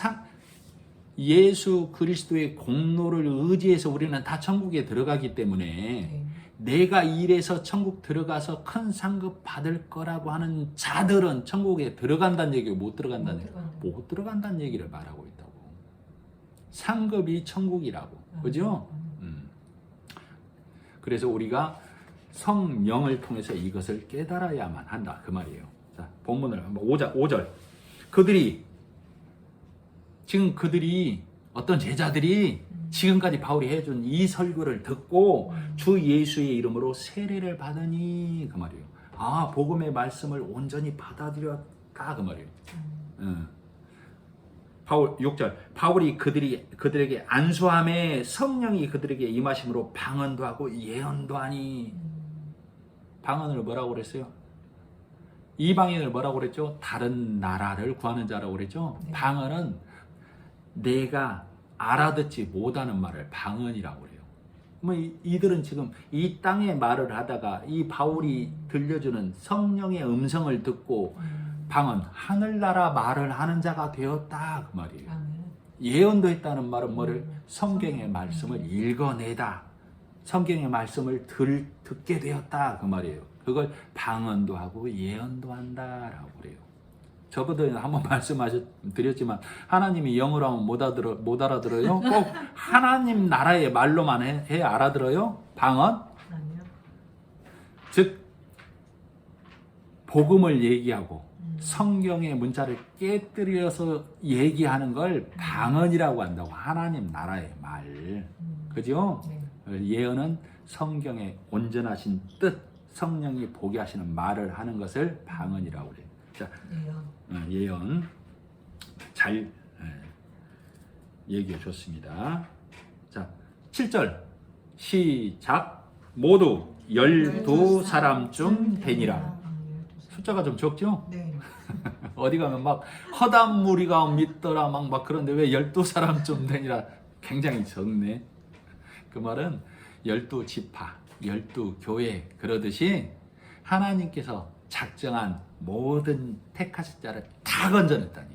예수 그리스도의 공로를 의지해서 우리는 다 천국에 들어가기 때문에 내가 일해서 천국 들어가서 큰 상급 받을 거라고 하는 자들은 천국에 들어간다는 얘기고 못 들어간다는 얘기를 말하고 있다고. 상급이 천국이라고. 그죠? 그래서 우리가 성령을 통해서 이것을 깨달아야만 한다. 그 말이에요. 자, 본문을 한번 5절. 그들이 어떤 제자들이 지금까지 바울이 해준 이 설교를 듣고 주 예수의 이름으로 세례를 받으니 그 말이에요. 아, 복음의 말씀을 온전히 받아들였다 그 말이에요. 6절 바울이 그들에게 안수함에 성령이 그들에게 임하심으로 방언도 하고 예언도 하니. 방언을 뭐라고 그랬어요? 이방인을 뭐라고 그랬죠? 다른 나라를 구하는 자라고 그랬죠? 네. 방언은 내가 알아듣지 못하는 말을 방언이라고 그래요. 이들은 지금 이 땅의 말을 하다가 이 바울이 들려주는 성령의 음성을 듣고 방언, 하늘나라 말을 하는 자가 되었다 그 말이에요. 예언도 했다는 말은 뭐를? 성경의 말씀을 읽어내다. 성경의 말씀을 듣게 되었다 그 말이에요. 그걸 방언도 하고 예언도 한다라고 그래요. 저번에 한번 말씀드렸지만 하나님이 영어로 하면 못 알아들어요? 꼭 하나님 나라의 말로만 해 알아들어요? 방언? 아니요. 즉 복음을 얘기하고 성경의 문자를 깨뜨려서 얘기하는 걸 방언이라고 한다고. 하나님 나라의 말. 그죠? 네. 예언은 성경의 온전하신 뜻, 성령이 보게 하시는 말을 하는 것을 방언이라고 그래요. 자, 예언 잘 얘기해 줬습니다. 자, 7절 시작. 모두 12사람쯤 되니라. 숫자가 좀 적죠? 네. 어디 가면 막 허담 무리가 믿더라 막 그런데 왜 12사람쯤 되니라. 굉장히 적네. 그 말은 12지파, 12교회 그러듯이 하나님께서 작정한 모든 택하신 자를 다 건져냈다니.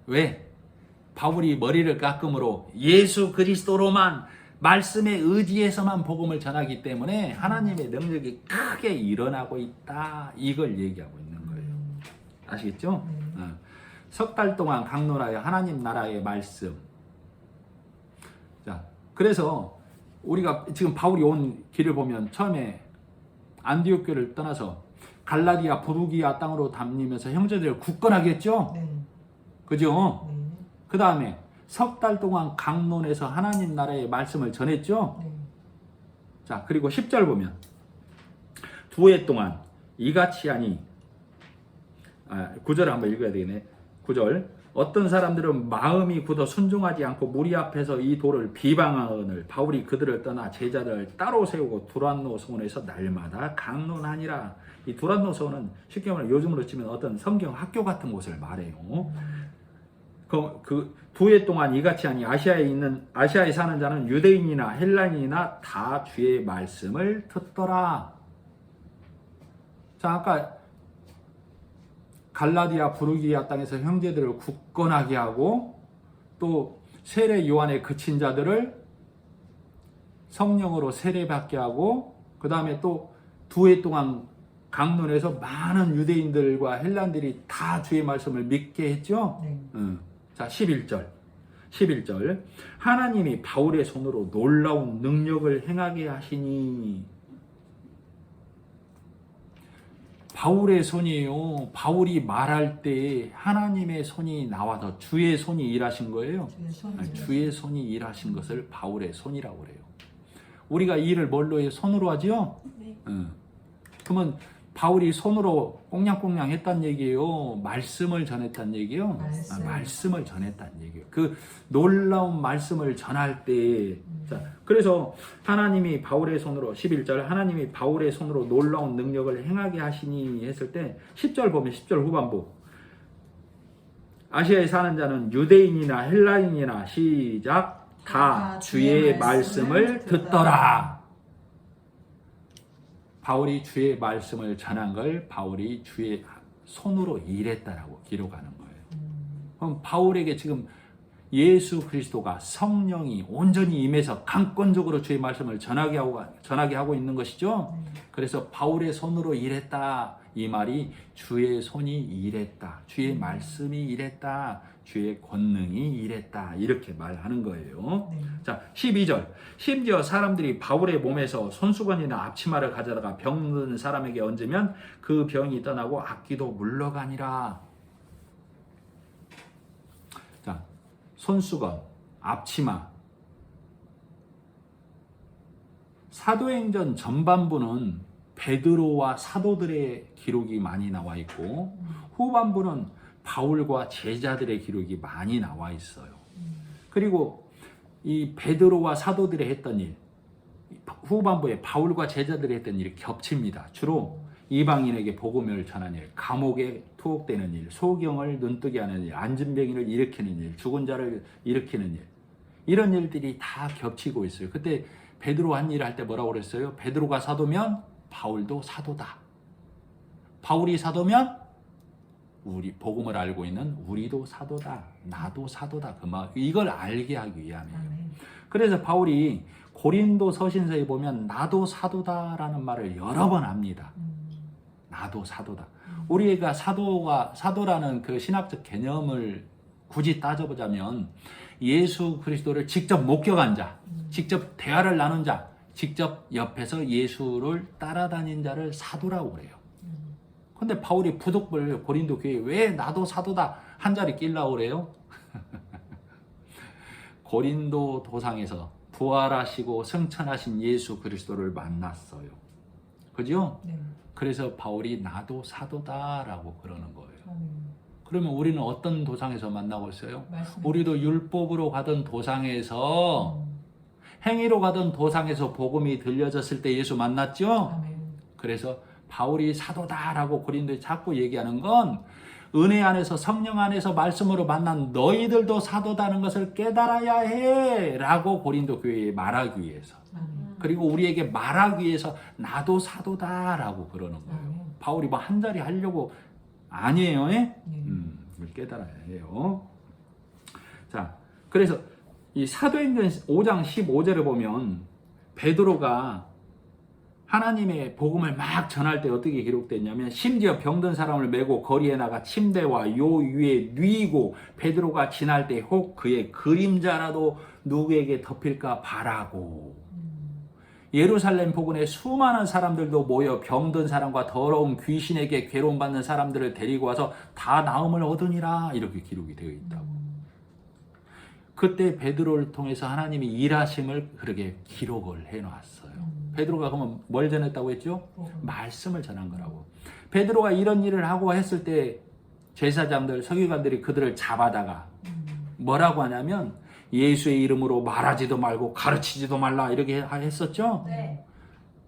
왜? 바울이 머리를 깎음으로 예수 그리스도로만 말씀에 의지해서만 복음을 전하기 때문에 하나님의 능력이 크게 일어나고 있다. 이걸 얘기하고 있는 거예요. 아시겠죠? 석 달 동안 강론하여 하나님 나라의 말씀. 자, 그래서 우리가 지금 바울이 온 길을 보면 처음에 안디옥 교회를 떠나서 갈라디아, 부르기아 땅으로 다니면서 형제들을 굳건하게 했죠? 네. 그죠? 네. 그 다음에 석 달 동안 강론해서 하나님 나라의 말씀을 전했죠? 네. 자, 그리고 10절 보면 두 해 동안 이같이 하니 9절을 한번 읽어야 되겠네. 9절 어떤 사람들은 마음이 굳어 순종하지 않고 무리 앞에서 이 도를 비방하거늘 바울이 그들을 떠나 제자들을 따로 세우고 두란노 소원에서 날마다 강론하니라. 이 두란노 소원은 쉽게 말하면 요즘으로 치면 어떤 성경 학교 같은 곳을 말해요. 그 두 해 동안 이같이 하니 아시아에 사는 자는 유대인이나 헬라인이나 다 주의 말씀을 듣더라. 자, 아까 갈라디아 부르기아 땅에서 형제들을 굳건하게 하고 또 세례 요한에 그친 자들을 성령으로 세례받게 하고 그 다음에 또 두 해 동안 강론해서 많은 유대인들과 헬란들이 다 주의 말씀을 믿게 했죠. 네. 자, 11절 하나님이 바울의 손으로 놀라운 능력을 행하게 하시니. 바울의 손이에요. 바울이 말할 때 하나님의 손이 나와서 주의 손이 일하신 거예요. 주의 손이 일하신 것을 바울의 손이라고 그래요. 우리가 이 일을 뭘로 해요? 손으로 하죠? 네. 그러면 바울이 손으로 꽁냥꽁냥 했단 얘기예요? 말씀을 전했단 얘기예요? 말씀을 전했단 얘기예요. 그 놀라운 말씀을 전할 때 자, 그래서 하나님이 바울의 손으로 11절 하나님이 바울의 손으로 놀라운 능력을 행하게 하시니 했을 때 10절 보면 10절 후반부 아시아에 사는 자는 유대인이나 헬라인이나 시작 다 주의 말씀을 듣더라. 바울이 주의 말씀을 전한 걸 바울이 주의 손으로 일했다라고 기록하는 거예요. 그럼 바울에게 지금 예수 그리스도가 성령이 온전히 임해서 강권적으로 주의 말씀을 전하게 하고 있는 것이죠. 그래서 바울의 손으로 일했다. 이 말이 주의 손이 일했다. 주의 말씀이 일했다. 주의 권능이 일했다. 이렇게 말하는 거예요. 자, 12절. 심지어 사람들이 바울의 몸에서 손수건이나 앞치마를 가져다가 병든 사람에게 얹으면 그 병이 떠나고 악귀도 물러가니라. 자, 손수건, 앞치마. 사도행전 전반부는 베드로와 사도들의 기록이 많이 나와 있고 후반부는 바울과 제자들의 기록이 많이 나와 있어요. 그리고 이 베드로와 사도들이 했던 일, 후반부에 바울과 제자들이 했던 일이 겹칩니다. 주로 이방인에게 복음을 전하는 일, 감옥에 투옥되는 일, 소경을 눈뜨게 하는 일, 안진병인을 일으키는 일, 죽은 자를 일으키는 일, 이런 일들이 다 겹치고 있어요. 그때 베드로 한 일을 할 때 뭐라고 그랬어요? 베드로가 사도면 바울도 사도다. 바울이 사도면 우리 복음을 알고 있는 우리도 사도다. 나도 사도다. 그 말 이걸 알게 하기 위함이에요. 그래서 바울이 고린도 서신서에 보면 나도 사도다라는 말을 여러 번 합니다. 나도 사도다. 우리가 사도라는 그 신학적 개념을 굳이 따져보자면 예수 그리스도를 직접 목격한 자, 직접 대화를 나눈 자, 직접 옆에서 예수를 따라다닌 자를 사도라고 그래요. 근데 바울이 부득불 고린도 교회에 왜 나도 사도다 한 자리 끼려고 그래요? 고린도 도상에서 부활하시고 승천하신 예수 그리스도를 만났어요. 그죠? 네. 그래서 바울이 나도 사도다라고 그러는 거예요. 그러면 우리는 어떤 도상에서 만나고 있어요? 우리도 율법으로 가던 도상에서 행위로 가던 도상에서 복음이 들려졌을 때 예수 만났죠. 아멘. 그래서 바울이 사도다라고 고린도에 자꾸 얘기하는 건 은혜 안에서 성령 안에서 말씀으로 만난 너희들도 사도다는 것을 깨달아야 해라고 고린도 교회에 말하기 위해서, 아멘. 그리고 우리에게 말하기 위해서 나도 사도다라고 그러는 거예요. 아멘. 바울이 뭐 한 자리 하려고 아니에요. 예? 네. 이걸 깨달아야 해요. 자, 그래서 이 사도행전 5장 15절을 보면 베드로가 하나님의 복음을 막 전할 때 어떻게 기록됐냐면, 심지어 병든 사람을 메고 거리에 나가 침대와 요 위에 누이고 베드로가 지날 때 혹 그의 그림자라도 누구에게 덮일까 바라고. 예루살렘 부근에 수많은 사람들도 모여 병든 사람과 더러운 귀신에게 괴로움받는 사람들을 데리고 와서 다 나음을 얻으니라, 이렇게 기록이 되어 있다고. 그때 베드로를 통해서 하나님이 일하심을 그렇게 기록을 해놨어요. 베드로가 그러면 뭘 전했다고 했죠? 말씀을 전한 거라고. 베드로가 이런 일을 하고 했을 때 제사장들, 서기관들이 그들을 잡아다가 뭐라고 하냐면, 예수의 이름으로 말하지도 말고 가르치지도 말라, 이렇게 했었죠. 네.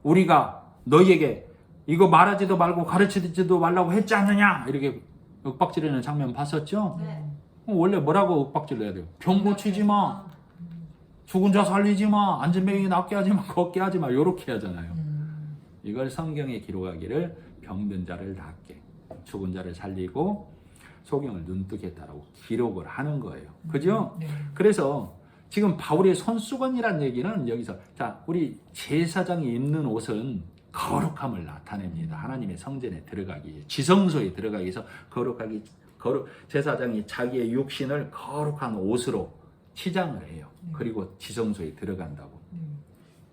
우리가 너희에게 이거 말하지도 말고 가르치지도 말라고 했지 않느냐, 이렇게 윽박지르는 장면 봤었죠. 네. 원래 뭐라고 윽박질러야 돼요? 병 고치지 마, 죽은 자 살리지 마, 앉은 병이 낫게 하지 마, 걷게 하지 마, 요렇게 하잖아요. 이걸 성경에 기록하기를 병든 자를 낫게, 죽은 자를 살리고 소경을 눈뜨게 했다라고 기록을 하는 거예요. 그죠? 네. 그래서 지금 바울의 손수건이란 얘기는 여기서, 자, 우리 제사장이 입는 옷은 거룩함을 나타냅니다. 하나님의 성전에 들어가기 위해, 지성소에 들어가기 위해서 제사장이 자기의 육신을 거룩한 옷으로 치장을 해요. 그리고 지성소에 들어간다고.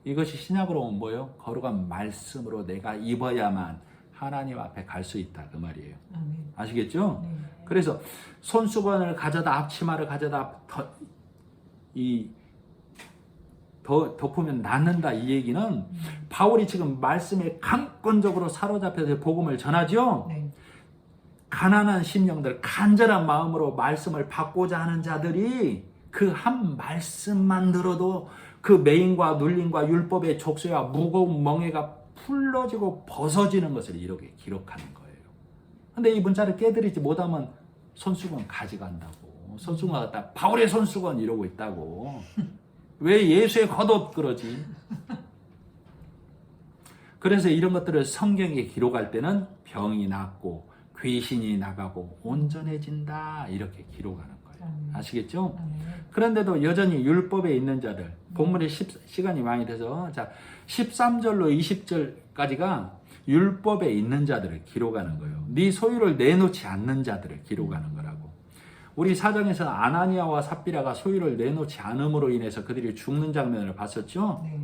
이것이 신약으로 오면 뭐예요? 거룩한 말씀으로 내가 입어야만 하나님 앞에 갈 수 있다, 그 말이에요. 아멘. 아시겠죠? 네. 그래서 손수건을 가져다, 앞치마를 가져다 덮으면 낫는다, 이 얘기는 바울이 지금 말씀에 강권적으로 사로잡혀서 복음을 전하죠. 네. 가난한 심령들, 간절한 마음으로 말씀을 받고자 하는 자들이 그 한 말씀만 들어도 그 매임과 눌림과 율법의 족쇄와 무거운 멍에가 풀러지고 벗어지는 것을 이렇게 기록하는 거예요. 근데 이 문자를 깨뜨리지 못하면 손수건 가져간다고. 손수건 갖다 바울의 손수건 이러고 있다고. 왜 예수의 겉옷 그러지? 그래서 이런 것들을 성경에 기록할 때는 병이 낫고 귀신이 나가고 온전해진다, 이렇게 기록하는 거예요. 아시겠죠? 그런데도 여전히 율법에 있는 자들, 본문에 시간이 많이 돼서, 자, 13절로 20절까지가 율법에 있는 자들을 기록하는 거예요. 네 소유를 내놓지 않는 자들을 기록하는 거라고. 우리 사정에서 아나니아와 삽비라가 소유를 내놓지 않음으로 인해서 그들이 죽는 장면을 봤었죠. 네.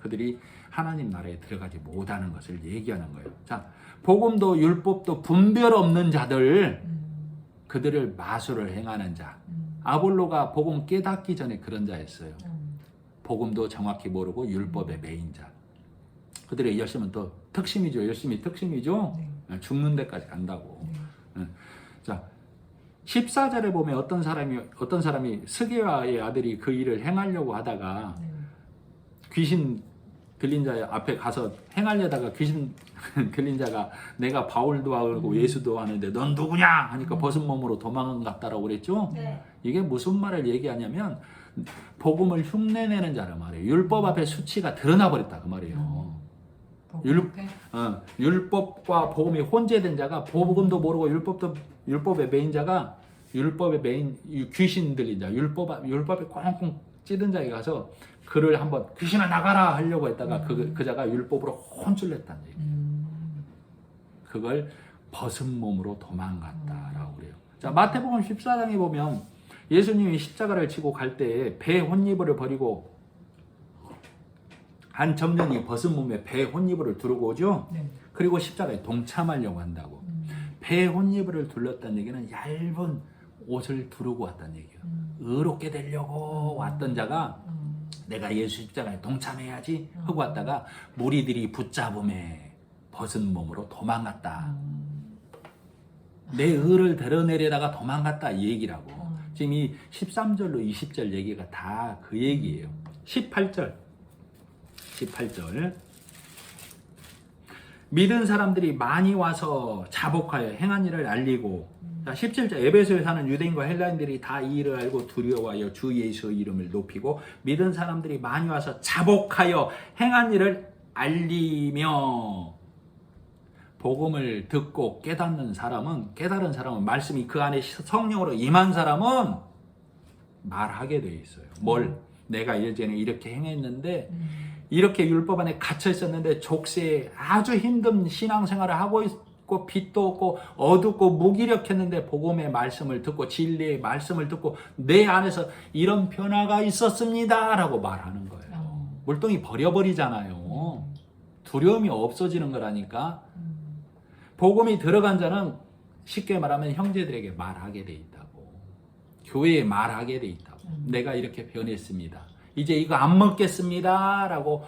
그들이 하나님 나라에 들어가지 못하는 것을 얘기하는 거예요. 자, 복음도 율법도 분별 없는 자들, 그들을 마술을 행하는 자. 아볼로가 복음 깨닫기 전에 그런 자였어요. 복음도 정확히 모르고 율법의 매인 자. 그들의 열심은 또 특심이죠. 열심히 특심이죠. 네. 죽는 데까지 간다고. 네. 자, 14절에 보면 어떤 사람이 스게와의 아들이 그 일을 행하려고 하다가 네. 귀신 들린 자 앞에 가서 행하려다가 귀신 들린 자가 내가 바울도 하고 예수도 하는데 넌 누구냐 하니까 벗은 몸으로 도망갔다라고 그랬죠. 네. 이게 무슨 말을 얘기하냐면 복음을 흉내내는 자란 말이에요. 율법 앞에 수치가 드러나 버렸다, 그 말이에요. 율법과 복음이 혼재된 자가, 복음도 모르고 율법의 메인 자가, 율법의 메인 귀신 들린 자, 율법에 꽁꽁 찌든 자에 가서 그를 한번 귀신아 나가라 하려고 했다가 그 자가 율법으로 혼쭐냈다는 얘기예요. 그걸 벗은 몸으로 도망갔다라고 그래요. 자, 마태복음 14장에 보면 예수님이 십자가를 지고 갈 때 배 혼이불을 버리고 한 청년이 벗은 몸에 배 혼이불을 두르고 오죠. 네. 그리고 십자가에 동참하려고 한다고. 배 혼이불을 둘렀다는 얘기는 얇은 옷을 두르고 왔다는 얘기예요. 의롭게 되려고 왔던 자가 내가 예수 십자가에 동참해야지 하고 왔다가 무리들이 붙잡음에 벗은 몸으로 도망갔다. 내 의를 드러내려다가 도망갔다, 이 얘기라고. 지금 이 13절로 20절 얘기가 다 그 얘기예요. 18절. 믿은 사람들이 많이 와서 자복하여 행한 일을 알리고, 자, 17절 에베소에 사는 유대인과 헬라인들이 다 이 일을 알고 두려워하여 주 예수의 이름을 높이고, 믿은 사람들이 많이 와서 자복하여 행한 일을 알리며, 복음을 듣고 깨달은 사람은 말씀이 그 안에 성령으로 임한 사람은 말하게 돼 있어요. 뭘? 내가 예전에 이렇게 행했는데, 이렇게 율법 안에 갇혀 있었는데 족쇄에 아주 힘든 신앙생활을 하고 있고, 빛도 없고 어둡고 무기력했는데 복음의 말씀을 듣고 진리의 말씀을 듣고 내 안에서 이런 변화가 있었습니다 라고 말하는 거예요. 물동이 버려버리잖아요. 두려움이 없어지는 거라니까. 복음이 들어간 자는 쉽게 말하면 형제들에게 말하게 돼 있다고, 교회에 말하게 돼 있다고. 내가 이렇게 변했습니다, 이제 이거 안 먹겠습니다 라고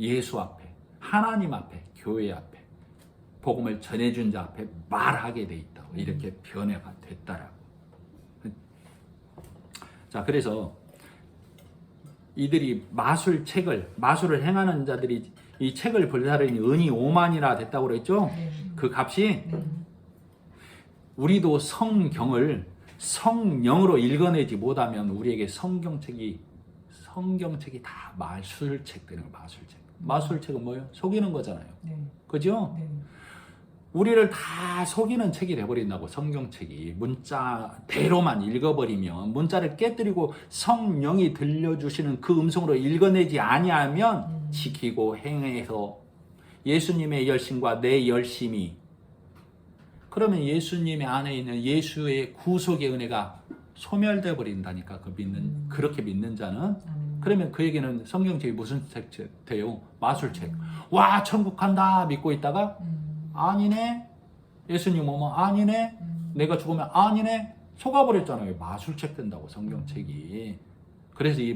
예수 앞에, 하나님 앞에, 교회 앞에, 복음을 전해준 자 앞에 말하게 돼 있다고. 이렇게 변화가 됐다라고. 자, 그래서 이들이 마술을 행하는 자들이 이 책을 불사르니 은이 5만이나 됐다고 그랬죠? 그 값이. 우리도 성경을 성령으로 읽어내지 못하면 우리에게 성경책이 다 마술책 되는 거예요. 마술책은 뭐예요? 속이는 거잖아요. 그죠? 우리를 다 속이는 책이 돼버린다고. 성경책이 문자대로만 읽어버리면, 문자를 깨뜨리고 성령이 들려주시는 그 음성으로 읽어내지 아니하면 지키고 행해서 예수님의 열심과 내 열심이, 그러면 예수님의 안에 있는 예수의 구속의 은혜가 소멸되어 버린다니까. 그렇게 믿는 자는. 그러면 그에게는 성경책이 무슨 책 돼요? 마술책. 와, 천국 간다 믿고 있다가 아니네, 예수님 오면 아니네, 내가 죽으면 아니네, 속아버렸잖아요. 마술책 된다고, 성경책이. 그래서 이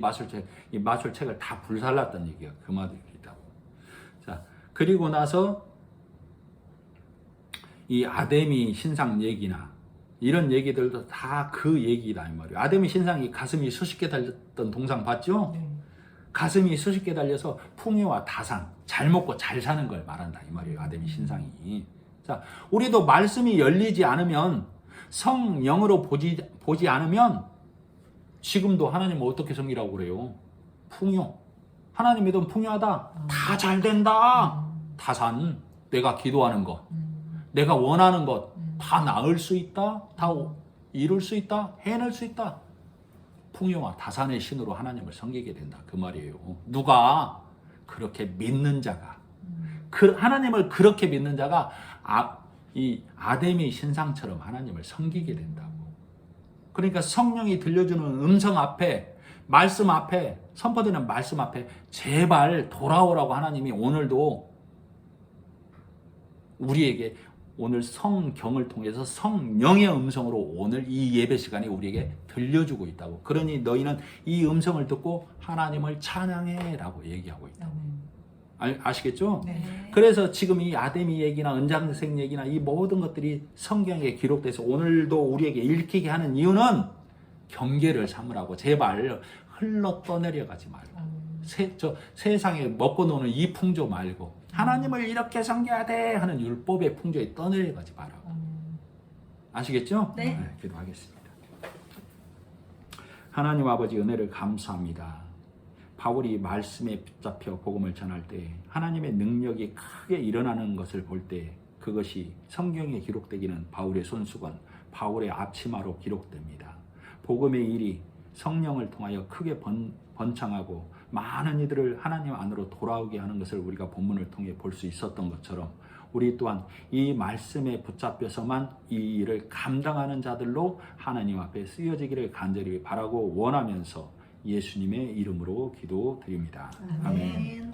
마술책을 다 불살랐다는 얘기가 그 말이라고. 자, 그리고 나서 이 아데미 신상 얘기나 이런 얘기들도 다 그 얘기다 이 말이에요. 아데미 신상이 가슴이 수십 개 달렸던 동상 봤죠? 가슴이 수십 개 달려서 풍요와 다상, 잘 먹고 잘 사는 걸 말한다 이 말이에요. 아데미 신상이. 자, 우리도 말씀이 열리지 않으면, 성령으로 보지 않으면 지금도 하나님은 어떻게 섬기라고 그래요? 풍요. 하나님 믿으면 풍요하다. 다 잘 된다. 다산. 내가 기도하는 것, 내가 원하는 것 다 나을 수 있다. 다 이룰 수 있다. 해낼 수 있다. 풍요와 다산의 신으로 하나님을 섬기게 된다 그 말이에요. 누가? 그렇게 믿는 자가. 하나님을 그렇게 믿는 자가 이 아데미 신상처럼 하나님을 섬기게 된다고. 그러니까 성령이 들려주는 음성 앞에, 말씀 앞에, 선포되는 말씀 앞에 제발 돌아오라고 하나님이 오늘도 우리에게, 오늘 성경을 통해서 성령의 음성으로 오늘 이 예배 시간에 우리에게 들려주고 있다고. 그러니 너희는 이 음성을 듣고 하나님을 찬양해 라고 얘기하고 있다고. 아시겠죠? 네. 그래서 지금 이 아데미 얘기나 은장색 얘기나 이 모든 것들이 성경에 기록돼서 오늘도 우리에게 읽히게 하는 이유는 경계를 삼으라고. 제발 흘러 떠내려가지 말고, 세상에 먹고 노는 이 풍조 말고 하나님을 이렇게 섬겨야 돼 하는 율법의 풍조에 떠내려가지 말라고. 아시겠죠? 네. 기도하겠습니다. 하나님 아버지, 은혜를 감사합니다. 바울이 말씀에 붙잡혀 복음을 전할 때 하나님의 능력이 크게 일어나는 것을 볼 때, 그것이 성경에 기록되기는 바울의 손수건, 바울의 앞치마로 기록됩니다. 복음의 일이 성령을 통하여 크게 번창하고 많은 이들을 하나님 안으로 돌아오게 하는 것을 우리가 본문을 통해 볼 수 있었던 것처럼, 우리 또한 이 말씀에 붙잡혀서만 이 일을 감당하는 자들로 하나님 앞에 쓰여지기를 간절히 바라고 원하면서 예수님의 이름으로 기도드립니다. 아멘.